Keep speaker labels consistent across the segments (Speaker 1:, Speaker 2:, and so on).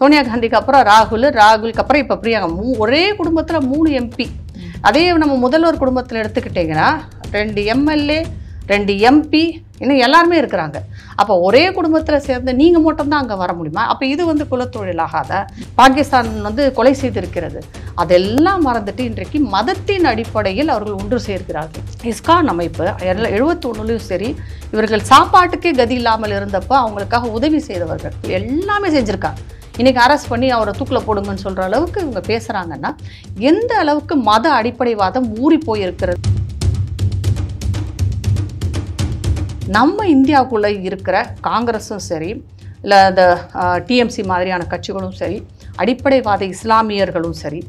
Speaker 1: சோனியா காந்திக்கு அப்புறம் ராகுலுக்கு அப்புறம் இப்போ பிரியங்கா, ஒரே குடும்பத்தில் 3 MP. அதே நம்ம முதல்வர் குடும்பத்தில் எடுத்துக்கிட்டிங்கன்னா 2 MLA 2 MP இன்னும் எல்லாருமே இருக்கிறாங்க. அப்போ ஒரே குடும்பத்தில் சேர்ந்து நீங்கள் மட்டும்தான் அங்கே வர முடியுமா? அப்போ இது வந்து குலத்தொழிலாகாத? பாகிஸ்தான் வந்து கொலை செய்திருக்கிறது. அதெல்லாம் மறந்துட்டு இன்றைக்கு மதத்தின் அடிப்படையில் அவர்கள் ஒன்று சேர்க்கிறார்கள். இஸ்கான் அமைப்பு 71லையும் சரி, இவர்கள் சாப்பாட்டுக்கே கதி இல்லாமல் இருந்தப்போ அவங்களுக்காக உதவி செய்தவர்கள் எல்லாமே செஞ்சுருக்காங்க. இன்றைக்கி அரெஸ்ட் பண்ணி அவரை தூக்கில் போடுங்கன்னு சொல்கிற அளவுக்கு இவங்க பேசுகிறாங்கன்னா எந்த அளவுக்கு மத அடிப்படைவாதம் ஊறி போயிருக்கிறது. நம்ம இந்தியாவுக்குள்ளே இருக்கிற காங்கிரஸும் சரி, இல்லை இந்த TMC மாதிரியான கட்சிகளும் சரி, அடிப்படைவாத இஸ்லாமியர்களும் சரி,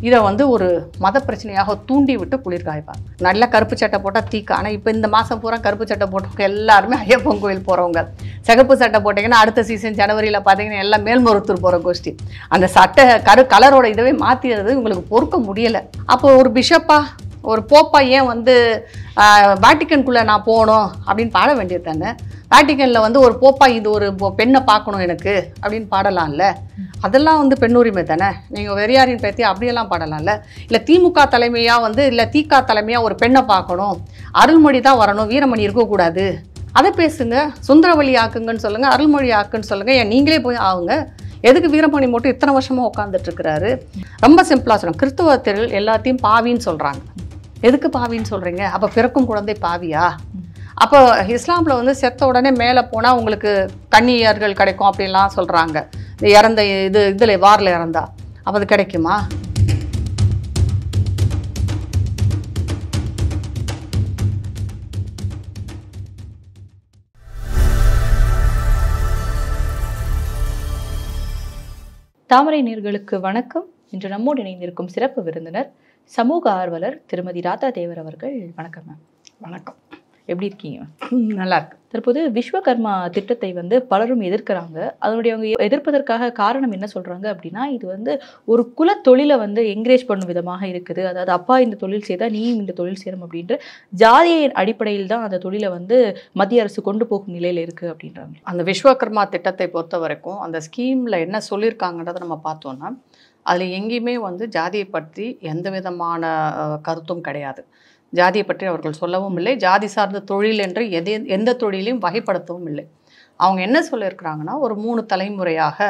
Speaker 1: இதை வந்து ஒரு மத பிரச்சனையாக தூண்டி விட்டு குளிர்காய்ப்பாங்க. நல்ல கருப்பு சட்டை போட்டால் தீக்கு. ஆனால் இப்போ இந்த மாதம் பூரா கருப்பு சட்டை போட்டவங்க எல்லாருமே ஐயப்பன் கோயில் போகிறவங்க. சிகப்பு சட்டை போட்டிங்கன்னா அடுத்த சீசன் ஜனவரியில் பார்த்தீங்கன்னா எல்லாம் மேல்மருத்தூர் போகிற கோஷ்டி. அந்த சட்டை கலரோட இதவே மாற்றிடுறது உங்களுக்கு பொறுக்க முடியலை. அப்போ ஒரு பிஷப்பா ஒரு போப்பா ஏன் வந்து வேட்டிக்கனுக்குள்ளே நான் போகணும் அப்படின்னு பாட வேண்டியது தானே? வேட்டிக்கனில் வந்து ஒரு போப்பா இது ஒரு பெண்ணை பார்க்கணும் எனக்கு அப்படின்னு பாடலாம்ல. அதெல்லாம் வந்து பெண்ணுரிமை தானே? நீங்கள் வெறியாரின் பேத்தி அப்படியெல்லாம் பாடலாம்ல. இல்லை திமுக தலைமையாக வந்து இல்லை திக தலைமையாக ஒரு பெண்ணை பார்க்கணும், அருள்மொழி தான் வரணும், வீரமணி இருக்கக்கூடாது, அதை பேசுங்க. சுந்தரவழி ஆக்குங்கன்னு சொல்லுங்கள், அருள்மொழி ஆக்குன்னு சொல்லுங்கள். ஏன் நீங்களே போய் ஆகுங்க. எதுக்கு வீரமணி மட்டும் இத்தனை வருஷமாக உட்காந்துட்டு இருக்கிறாரு? ரொம்ப சிம்பிளாக சொல்லணும். கிறிஸ்துவத்தில் எல்லாத்தையும் பாவின்னு சொல்கிறாங்க. எதுக்கு பாவின்னு சொல்கிறீங்க? அப்போ பிறக்கும் குழந்தை பாவியா? அப்போ இஸ்லாமில் வந்து செத்த உடனே மேலே போனால் உங்களுக்கு கன்னியர்கள் கிடைக்கும் அப்படின்லாம் சொல்கிறாங்க. இறந்த இதில் வாரில் இறந்தா அப்போ அது கிடைக்குமா?
Speaker 2: தாமரை நேயர்களுக்கு வணக்கம். இன்று நம்மோடு இணைந்திருக்கும் சிறப்பு விருந்தினர் சமூக ஆர்வலர் திருமதி ராதா தேவர் அவர்கள். வணக்கம் மேம்.
Speaker 1: வணக்கம்.
Speaker 2: எப்படி இருக்கீங்க?
Speaker 1: நல்லா இருக்கு.
Speaker 2: தற்போது விஸ்வகர்மா திட்டத்தை வந்து பலரும் எதிர்க்கிறாங்க. அதனுடைய அவங்க எதிர்ப்பதற்காக காரணம் என்ன சொல்றாங்க அப்படின்னா, இது வந்து ஒரு குல தொழிலை வந்து என்கரேஜ் பண்ணும் விதமாக இருக்குது. அதாவது அப்பா இந்த தொழில் செய்தால் நீயும் இந்த தொழில் சேரும் அப்படின்ற ஜாதியின் அடிப்படையில் தான் அந்த தொழிலை வந்து மத்திய அரசு கொண்டு போகும் நிலையில் இருக்குது அப்படின்றாங்க.
Speaker 1: அந்த விஸ்வகர்மா திட்டத்தை பொறுத்த வரைக்கும் அந்த ஸ்கீமில் என்ன சொல்லியிருக்காங்கன்றதை நம்ம பார்த்தோன்னா, அதில் எங்கேயுமே வந்து ஜாதியை பற்றி எந்த விதமான கருத்தும் கிடையாது. ஜாதியை பற்றி அவர்கள் சொல்லவும் இல்லை. ஜாதி சார்ந்த தொழில் என்று எந்த தொழிலையும் வகைப்படுத்தவும் இல்லை. அவங்க என்ன சொல்லியிருக்கிறாங்கன்னா, ஒரு 3 தலைமுறையாக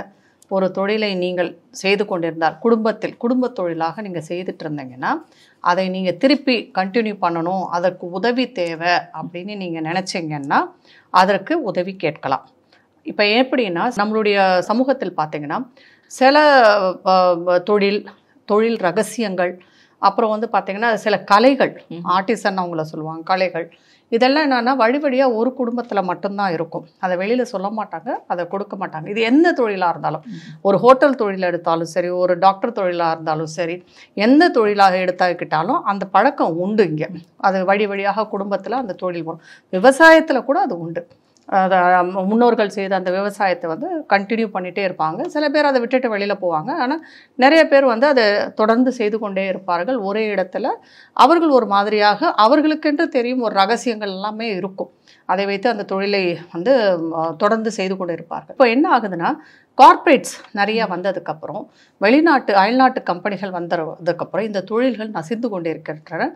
Speaker 1: ஒரு தொழிலை நீங்கள் செய்து கொண்டிருந்தால் குடும்ப தொழிலாக நீங்கள் செய்துட்டு இருந்தீங்கன்னா அதை நீங்கள் திருப்பி கண்டினியூ பண்ணணும், அதற்கு உதவி தேவை அப்படின்னு நீங்கள் நினச்சிங்கன்னா அதற்கு உதவி கேட்கலாம். இப்போ எப்படின்னா, நம்மளுடைய சமூகத்தில் பார்த்தீங்கன்னா சில தொழில் ரகசியங்கள், அப்புறம் வந்து பார்த்திங்கன்னா சில கலைகள், ஆர்டிசன் அவங்கள சொல்லுவாங்க, கலைகள், இதெல்லாம் என்னென்னா வழியாக ஒரு குடும்பத்தில் மட்டும்தான் இருக்கும். அதை வெளியில் சொல்ல மாட்டாங்க, அதை கொடுக்க மாட்டாங்க. இது எந்த தொழிலாக இருந்தாலும், ஒரு ஹோட்டல் தொழில் எடுத்தாலும் சரி, ஒரு டாக்டர் தொழிலாக இருந்தாலும் சரி, எந்த தொழிலாக எடுத்துக்கிட்டாலும் அந்த பழக்கம் உண்டு இங்கே. அது வழியாக குடும்பத்தில் அந்த தொழில் வரும். விவசாயத்தில் கூட அது உண்டு. முன்னோர்கள் செய்த அந்த விவசாயத்தை வந்து கண்டினியூ பண்ணிகிட்டே இருப்பாங்க. சில பேர் அதை விட்டுட்டு வெளியில் போவாங்க. ஆனால் நிறைய பேர் வந்து அதை தொடர்ந்து செய்து கொண்டே இருப்பார்கள். ஒரே இடத்துல அவர்கள் ஒரு மாதிரியாக அவர்களுக்கென்று தெரியும் ஒரு ரகசியங்கள் எல்லாமே இருக்கும். அதை வைத்து அந்த தொழிலை வந்து தொடர்ந்து செய்து கொண்டு இருப்பார்கள். இப்போ என்ன ஆகுதுன்னா, கார்ப்பரேட்ஸ் நிறையா வந்ததுக்கப்புறம், அயல்நாட்டு கம்பெனிகள் வந்ததுக்கப்புறம் இந்த தொழில்கள் நசிந்து கொண்டே இருக்கின்றன.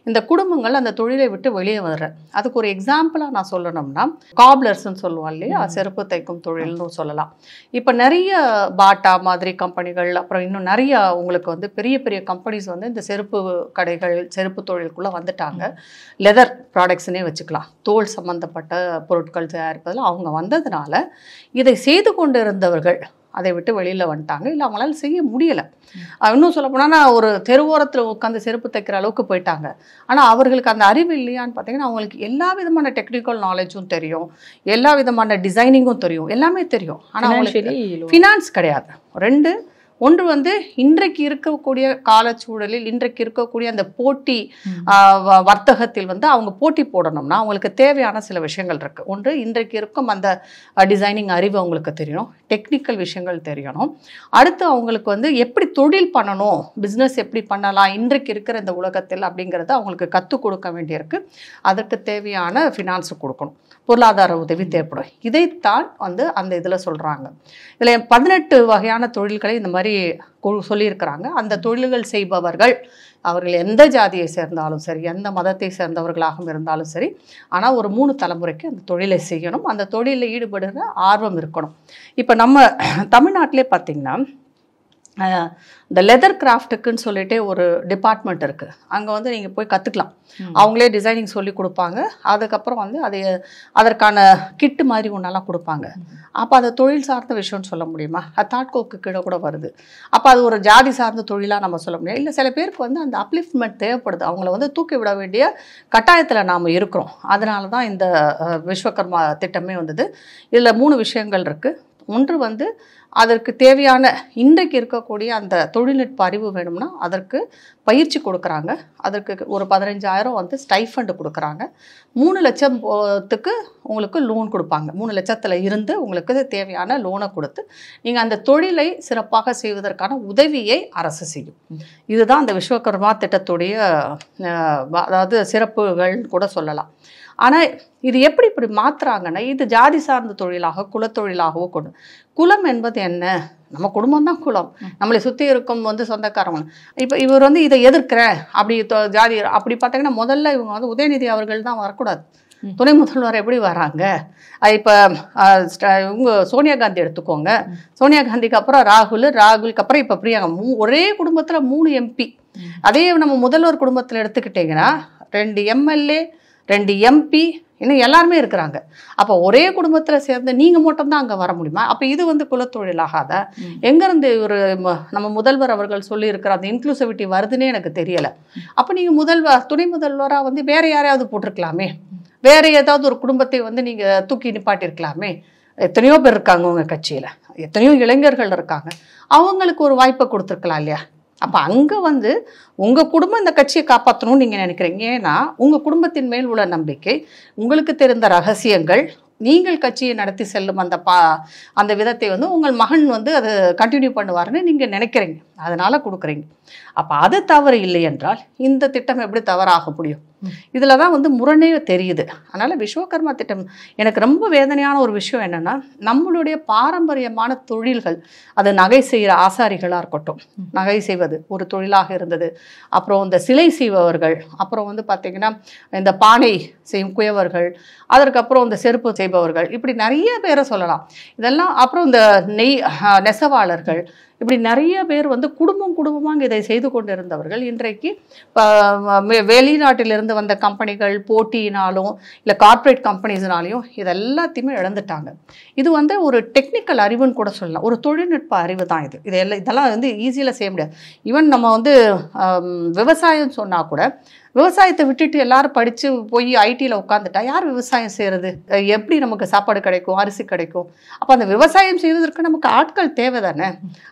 Speaker 1: இந்த குடும்பங்கள் அந்த தொழிலை விட்டு வெளியே வர்ற, அதுக்கு ஒரு எக்ஸாம்பிளாக நான் சொல்லணும்னா, காப்லர்ஸ்ன்னு சொல்லுவோம் இல்லையா, செருப்பு தைக்கும் தொழில்னு சொல்லலாம். இப்போ நிறைய பாட்டா மாதிரி கம்பெனிகள், அப்புறம் இன்னும் நிறைய உங்களுக்கு வந்து பெரிய பெரிய கம்பெனிஸ் வந்து இந்த செருப்பு கடைகள், செருப்பு தொழிலுக்குள்ளே வந்துட்டாங்க. லெதர் ப்ராடக்ட்ஸ்னே வச்சுக்கலாம், தோல் சம்மந்தப்பட்ட பொருட்கள் தயாரிப்பதில் அவங்க வந்ததுனால இதை செய்து கொண்டு இருந்தவர்கள் அதை விட்டு வெளியில் வந்துட்டாங்க. இல்லை அவங்களால செய்ய முடியலை. இன்னும் சொல்ல போனால் ஒரு தெருவோரத்தில் உட்காந்து செருப்பு தைக்கிற அளவுக்கு போயிட்டாங்க. ஆனால் அவர்களுக்கு அந்த அறிவு இல்லையான்னு பார்த்தீங்கன்னா, அவங்களுக்கு எல்லா விதமான டெக்னிக்கல் நாலேஜும் தெரியும், எல்லா விதமான டிசைனிங்கும் தெரியும், எல்லாமே தெரியும். ஆனால் அவங்களுக்கு ஃபினான்ஸ் கிடையாது. 2, ஒன்று வந்து இன்றைக்கு இருக்கக்கூடிய காலச்சூழலில் இன்றைக்கு இருக்கக்கூடிய அந்த போட்டி வர்த்தகத்தில் வந்து அவங்க போட்டி போடணும்னா அவங்களுக்கு தேவையான சில விஷயங்கள் இருக்குது. ஒன்று, இன்றைக்கு இருக்கும் அந்த டிசைனிங் அறிவு அவங்களுக்கு தெரியணும், டெக்னிக்கல் விஷயங்கள் தெரியணும். அடுத்து அவங்களுக்கு வந்து எப்படி தொழில் பண்ணணும், பிஸ்னஸ் எப்படி பண்ணலாம் இன்றைக்கு இருக்கிற இந்த உலகத்தில் அப்படிங்கிறத அவங்களுக்கு கற்றுக் கொடுக்க வேண்டியிருக்கு. அதற்கு தேவையான ஃபினான்ஸு கொடுக்கணும், பொருளாதார உதவி தேவைப்படும். இதைத்தான் வந்து அந்த இதில் சொல்கிறாங்க. இதில் 18 வகையான தொழில்களை இந்த மாதிரி சொல்லியிருக்கிறாங்க. அந்த தொழில்கள் செய்பவர்கள் அவர்கள் எந்த ஜாதியை சேர்ந்தாலும் சரி, எந்த மதத்தை சேர்ந்தவர்களாகவும் இருந்தாலும் சரி, ஆனால் ஒரு 3 தலைமுறைக்கு அந்த தொழிலை செய்யணும், அந்த தொழிலில் ஈடுபடுகிற ஆர்வம் இருக்கணும். இப்போ நம்ம தமிழ்நாட்டிலே பார்த்திங்கன்னா இந்த லெதர் கிராஃப்ட்டுக்குன்னு சொல்லிட்டு ஒரு டிபார்ட்மெண்ட் இருக்குது. அங்கே வந்து நீங்கள் போய் கற்றுக்கலாம். அவங்களே டிசைனிங் சொல்லி கொடுப்பாங்க. அதுக்கப்புறம் வந்து அதற்கான கிட்டு மாதிரி ஒன்றெல்லாம் கொடுப்பாங்க. அப்போ அது தொழில் சார்ந்த விஷயம்னு சொல்ல முடியுமா? அது தாட்கோக்கு கீழே கூட வருது. அப்போ அது ஒரு ஜாதி சார்ந்த தொழிலாக நம்ம சொல்ல முடியாது. இல்லை, சில பேருக்கு வந்து அந்த அப்லிஃப்ட்மெண்ட் தேவைப்படுது, அவங்கள வந்து தூக்கி விட வேண்டிய கட்டாயத்தில் நாம் இருக்கிறோம். அதனால தான் இந்த விஸ்வகர்மா திட்டமே வந்தது. இதில் 3 விஷயங்கள் இருக்குது. ஒன்று வந்து அதற்கு தேவையான இன்றைக்கு இருக்கக்கூடிய அந்த தொழில்நுட்ப அறிவு வேணும்னா அதற்கு பயிற்சி கொடுக்குறாங்க. அதற்கு ஒரு 15,000 வந்து ஸ்டைஃபண்ட் கொடுக்குறாங்க. 3 லட்சத்துக்கு உங்களுக்கு லோன் கொடுப்பாங்க. 3 லட்சத்தில் இருந்து உங்களுக்கு தேவையான லோனை கொடுத்து நீங்கள் அந்த தொழிலை சிறப்பாக செய்வதற்கான உதவியை அரசு செய்யும். இதுதான் அந்த விஸ்வகர்மா திட்டத்துடைய அதாவது சிறப்புகள் கூட சொல்லலாம். ஆனால் இது எப்படி இப்படி மாற்றுறாங்கன்னா, இது ஜாதி சார்ந்த தொழிலாக குலத்தொழிலாகவோ கொண்டு. குலம் என்பது என்ன? நம்ம குடும்பம் தான் குலம். நம்மளை சுற்றி இருக்கும் வந்து சொந்தக்காரங்க. இப்போ இவர் வந்து இதை எதிர்க்கிறேன் அப்படி ஜாதி அப்படி பார்த்தீங்கன்னா முதல்ல இவங்க வந்து உதயநிதி அவர்கள் தான் வரக்கூடாது. துணை முதல்வர் எப்படி வராங்க? இப்போ இவங்க சோனியா காந்தி எடுத்துக்கோங்க. சோனியா காந்திக்கு அப்புறம் ராகுலுக்கு அப்புறம் இப்போ பிரியாங்க. ஒரே குடும்பத்தில் 3 MP. அதே நம்ம முதல்வர் குடும்பத்தில் எடுத்துக்கிட்டிங்கன்னா 2 MLA, 2 MP, இன்னும் எல்லாருமே இருக்கிறாங்க. அப்போ ஒரே குடும்பத்தில் சேர்ந்து நீங்கள் மட்டும்தான் அங்கே வர முடியுமா? அப்போ இது வந்து குலத்தொழிலாகாத? எங்கேருந்து ஒரு நம்ம முதல்வர் அவர்கள் சொல்லியிருக்கிற அந்த இன்க்ளூசிவிட்டி வருதுன்னே எனக்கு தெரியலை. அப்போ நீங்கள் துணை முதல்வராக வந்து வேறு யாரையாவது போட்டிருக்கலாமே, வேறு ஏதாவது ஒரு குடும்பத்தை வந்து நீங்கள் தூக்கி நிப்பாட்டியிருக்கலாமே. எத்தனையோ பேர் இருக்காங்க உங்கள் கட்சியில், எத்தனையோ இளைஞர்கள் இருக்காங்க, அவங்களுக்கு ஒரு வாய்ப்பை கொடுத்துருக்கலாம் இல்லையா? அப்போ அங்கே வந்து உங்கள் குடும்பம் இந்த கட்சியை காப்பாற்றணும்னு நீங்கள் நினைக்கிறீங்க. ஏன்னா உங்கள் குடும்பத்தின் மேல் உள்ள நம்பிக்கை, உங்களுக்கு தெரிந்த ரகசியங்கள், நீங்கள் கட்சியை நடத்தி செல்லும் அந்த விதத்தை வந்து உங்கள் மகன் வந்து அதை கண்டினியூ பண்ணுவார்னு நீங்கள் நினைக்கிறீங்க, அதனால் கொடுக்குறீங்க. அப்போ அது தவறு இல்லை என்றால் இந்த திட்டம் எப்படி தவறாக முடியும்? இதில் தான் வந்து முரணே தெரியுது. அதனால் விஸ்வகர்மா திட்டம் எனக்கு ரொம்ப வேதனையான ஒரு விஷயம் என்னென்னா, நம்மளுடைய பாரம்பரியமான தொழில்கள், அது நகை செய்கிற ஆசாரிகளாக இருக்கட்டும், நகை செய்வது ஒரு தொழிலாக இருந்தது. அப்புறம் இந்த சிலை செய்பவர்கள், அப்புறம் வந்து பார்த்திங்கன்னா இந்த பானை செய்யும் குயவர்கள், அதற்கப்புறம் இந்த செருப்பு செய்பவர்கள், இப்படி நிறைய பேரை சொல்லலாம். இதெல்லாம் அப்புறம் இந்த நெசவாளர்கள், இப்படி நிறைய பேர் வந்து குடும்பமாக இதை செய்து கொண்டு இருந்தவர்கள் இன்றைக்கு வெளிநாட்டிலிருந்து வந்த கம்பெனிகள் போட்டியினாலும் இல்லை கார்ப்பரேட் கம்பெனிஸ்னாலையும் இதெல்லாத்தையுமே இழந்துட்டாங்க. இது வந்து ஒரு டெக்னிக்கல் அறிவுன்னு கூட சொல்லலாம், ஒரு தொழில்நுட்ப அறிவு தான் இது. இதெல்லாம் வந்து ஈஸியில் செய்ய முடியாது. ஈவன் நம்ம வந்து விவசாயம் சொன்னால் கூட, விவசாயத்தை விட்டுட்டு எல்லாரும் படித்து போய் ஐடியில் உட்காந்துட்டா யார் விவசாயம் செய்கிறது? எப்படி நமக்கு சாப்பாடு கிடைக்கும், அரிசி கிடைக்கும்? அப்போ அந்த விவசாயம் செய்வதற்கு நமக்கு ஆட்கள் தேவை தானே.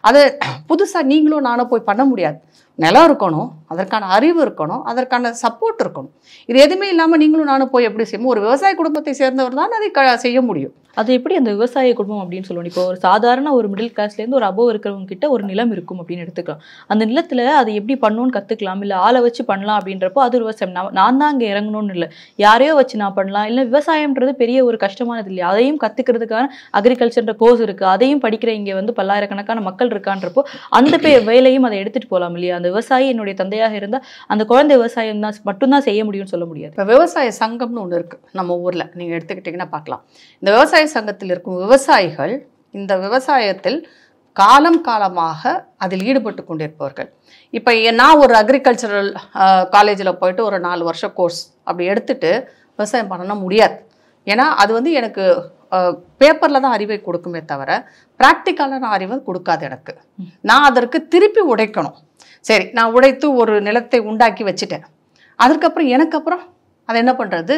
Speaker 1: அதை புதுசாக நீங்களும் நானும் போய் பண்ண முடியாது. நிலம் இருக்கணும், அதற்கான அறிவு இருக்கணும், அதற்கான சப்போர்ட் இருக்கணும். இது எதுவுமே இல்லாமல் நீங்களும் நானும் போய் எப்படி செய்யணும்? ஒரு விவசாய குடும்பத்தை சேர்ந்தவர் தான் அதை செய்ய முடியும்.
Speaker 2: அது எப்படி அந்த விவசாய குடும்பம் அப்படின்னு சொல்லணும்? இப்போ ஒரு சாதாரண ஒரு மிடில் கிளாஸ்லேருந்து ஒரு அபோவ் இருக்கிறவங்க கிட்ட ஒரு நிலம் இருக்கும் அப்படின்னு எடுத்துக்கலாம். அந்த நிலத்தில் அதை எப்படி பண்ணணும்னு கற்றுக்கலாம், இல்லை ஆளை வச்சு பண்ணலாம் அப்படின்றப்போ அது விவசாயம். நான் தான் அங்கே இறங்கணும்னு இல்லை, யாரையோ வச்சு நான் பண்ணலாம். இல்லை விவசாயம்ன்றது பெரிய ஒரு கஷ்டமானது இல்லையா? அதையும் கற்றுக்கிறதுக்கான அக்ரிகல்ச்சர்ன்ற கோர்ஸ் இருக்குது, அதையும் படிக்கிற இங்கே வந்து பல்லாயிரக்கணக்கான மக்கள் இருக்கான்றப்போ அந்த வேலையும் அதை எடுத்துகிட்டு போகலாம் இல்லையா? அந்த விவசாயி என்னுடைய தந்தையாக இருந்தால் அந்த குழந்தை விவசாயம் தான் மட்டும்தான் செய்ய முடியும்னு சொல்ல முடியாது.
Speaker 1: இப்போ விவசாய சங்கம்னு ஒன்று இருக்குது நம்ம ஊரில், நீங்கள் எடுத்துக்கிட்டிங்கன்னா பார்க்கலாம். இந்த விவசாய சங்கத்தில் இருக்கும் விவசாயிகள் இந்த விவசாயத்தில் காலமாக அதில் ஈடுபட்டு கொண்டிருப்பவர்கள். இப்போ நான் ஒரு அக்ரிகல்ச்சரல் காலேஜில் போயிட்டு ஒரு 4 வருஷம் கோர்ஸ் அப்படி எடுத்துட்டு விவசாயம் பண்ண முடியாது. ஏன்னா அது வந்து எனக்கு பேப்பரில் தான் அறிவை கொடுக்குமே தவிர ப்ராக்டிக்கலான அறிவை கொடுக்காது எனக்கு. நான் அதற்கு திருப்பி உடைக்கணும். சரி, நான் உடைத்து ஒரு நிலத்தை உண்டாக்கி வச்சுட்டேன், அதுக்கப்புறம் எனக்கு அப்புறம் அதை என்ன பண்றது?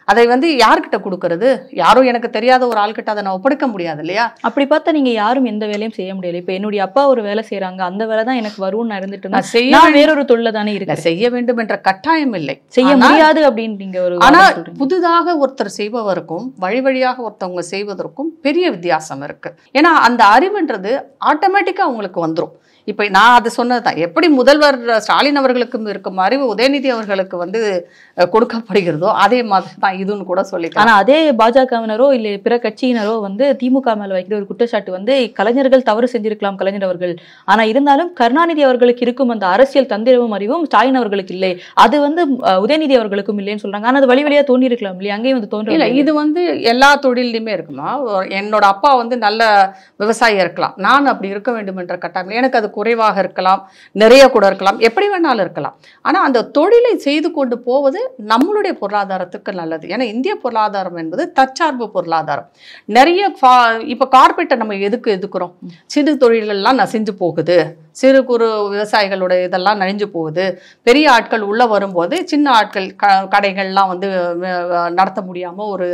Speaker 1: அதை வந்து யார்கிட்ட கொடுக்கறது? யாரும் எனக்கு தெரியாத ஒரு ஆள்கிட்ட அதை நான் ஒப்படைக்க முடியாது இல்லையா?
Speaker 2: அப்படி பார்த்தா நீங்க யாரும் எந்த வேலையும் செய்ய முடியல. இப்ப என்னுடைய அப்பா ஒரு வேலை செய்யறாங்க, அந்த வேலை தான் எனக்கு வரும்னு நான் இருந்துட்டு நான் வேறொரு தொழில தானே இருக்கேன்.
Speaker 1: செய்ய வேண்டும் என்ற கட்டாயம் இல்லை,
Speaker 2: செய்ய முடியாது அப்படின்னு நீங்க ஒரு.
Speaker 1: ஆனா புதிதாக ஒருத்தர் செய்பவருக்கும் வழி வழியாக ஒருத்தவங்க செய்வதற்கும் பெரிய வித்தியாசம் இருக்கு. ஏன்னா அந்த அறிவுன்றது ஆட்டோமேட்டிக்கா அவங்களுக்கு வந்துடும். இப்ப நான் அது சொன்னதுதான், எப்படி முதல்வர் ஸ்டாலின் அவர்களுக்கும் இருக்கும் அறிவு உதயநிதி அவர்களுக்கு வந்து கொடுக்கப்படுகிறதோ அதே மாதிரி தான் இதுன்னு கூட சொல்லிக்கலாம்.
Speaker 2: ஆனா அதே பாஜகவினரோ இல்ல பிற கட்சியினரோ வந்து திமுக மேல வைக்கிற ஒரு குற்றச்சாட்டு வந்து கலைஞர்கள் தவறு செஞ்சிருக்கலாம் கலைஞர் அவர்கள், ஆனா இருந்தாலும் கருணாநிதி அவர்களுக்கு இருக்கும் அந்த அரசியல் தந்திரமும் அறிவும் ஸ்டாலின் அவர்களுக்கு இல்லை, அது வந்து உதயநிதி அவர்களுக்கும் இல்லைன்னு சொல்றாங்க. ஆனா அது வழி வழியா தோன்றி இருக்கலாம் இல்லையா? அங்கேயும் வந்து தோன்ற
Speaker 1: இல்ல, இது வந்து எல்லா தொழிலையுமே இருக்குமா. என்னோட அப்பா வந்து நல்ல விவசாயி இருக்கலாம், நான் அப்படி இருக்க வேண்டும் என்ற கட்டாயம் எனக்கு அது குறைவாக இருக்கலாம், நிறைய கூட இருக்கலாம், எப்படி வேணாலும் இருக்கலாம். ஆனா அந்த தொழிலை செய்து கொண்டு போவது நம்மளுடைய பொருளாதாரத்துக்கு நல்லது. ஏன்னா இந்திய பொருளாதாரம் என்பது தற்சார்பு பொருளாதாரம். நிறைய இப்ப கார்பரேட்டை நம்ம எதுக்குறோம்? சிறு தொழில்கள்லாம் நசிஞ்சு போகுது, சிறு குறு விவசாயிகளோட இதெல்லாம் நனைஞ்சு போகுது. பெரிய ஆட்கள் உள்ள வரும்போது சின்ன ஆட்கள் கடைகள்லாம் வந்து நடத்த முடியாம ஒரு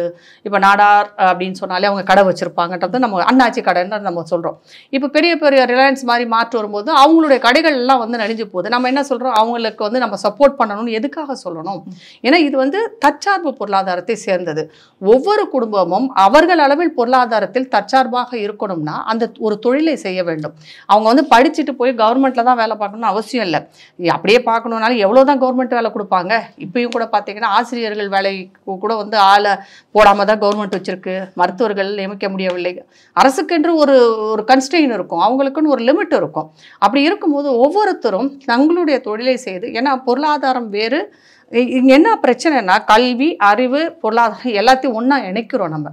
Speaker 1: இப்ப நாடார் அப்படின்னு சொன்னாலே அவங்க கடை வச்சிருப்பாங்கன்றது நம்ம அண்ணாச்சி கடைன்னு நம்ம சொல்றோம். இப்ப பெரிய பெரிய ரிலையன்ஸ் மாதிரி மாற்று வரும்போது அவங்களுடைய கடைகள் எல்லாம் வந்து நனைஞ்சு போகுது. நம்ம என்ன சொல்றோம்? அவங்களுக்கு வந்து நம்ம சப்போர்ட் பண்ணணும்னு எதுக்காக சொல்லணும்? ஏன்னா இது வந்து தற்சார்பு பொருளாதாரத்தை சேர்ந்தது. ஒவ்வொரு குடும்பமும் அவர்கள் அளவில் பொருளாதாரத்தில் தற்சார்பாக இருக்கணும்னா அந்த ஒரு தொழிலை செய்ய வேண்டும். அவங்க வந்து படிச்சுட்டு போய் கவர்மெண்ட்ல தான் வேலை பார்க்கணும்னு அவசியம் இல்லை. அப்படியே பார்க்கணும்னாலும் எவ்வளவுதான் கவர்மெண்ட் வேலை கொடுப்பாங்க? இப்பயும் கூட பார்த்தீங்கன்னா ஆசிரியர்கள் வேலை கூட வந்து ஆளை போடாம தான் கவர்மெண்ட் வச்சிருக்கு. மருத்துவர்கள் நியமிக்க முடியவில்லை. அரசுக்கென்று ஒரு கன்ஸ்ட்ரெயின் இருக்கும், அவங்களுக்குன்னு ஒரு லிமிட் இருக்கும். அப்படி இருக்கும்போது ஒவ்வொருத்தரும் தங்களுடைய தொழிலை செய்து, ஏன்னா பொருளாதாரம் வேறு, இங்க என்ன பிரச்சனைனா கல்வி, அறிவு, பொருளாதாரம் எல்லாத்தையும் ஒண்ணா இணைக்கிறோம். நம்ம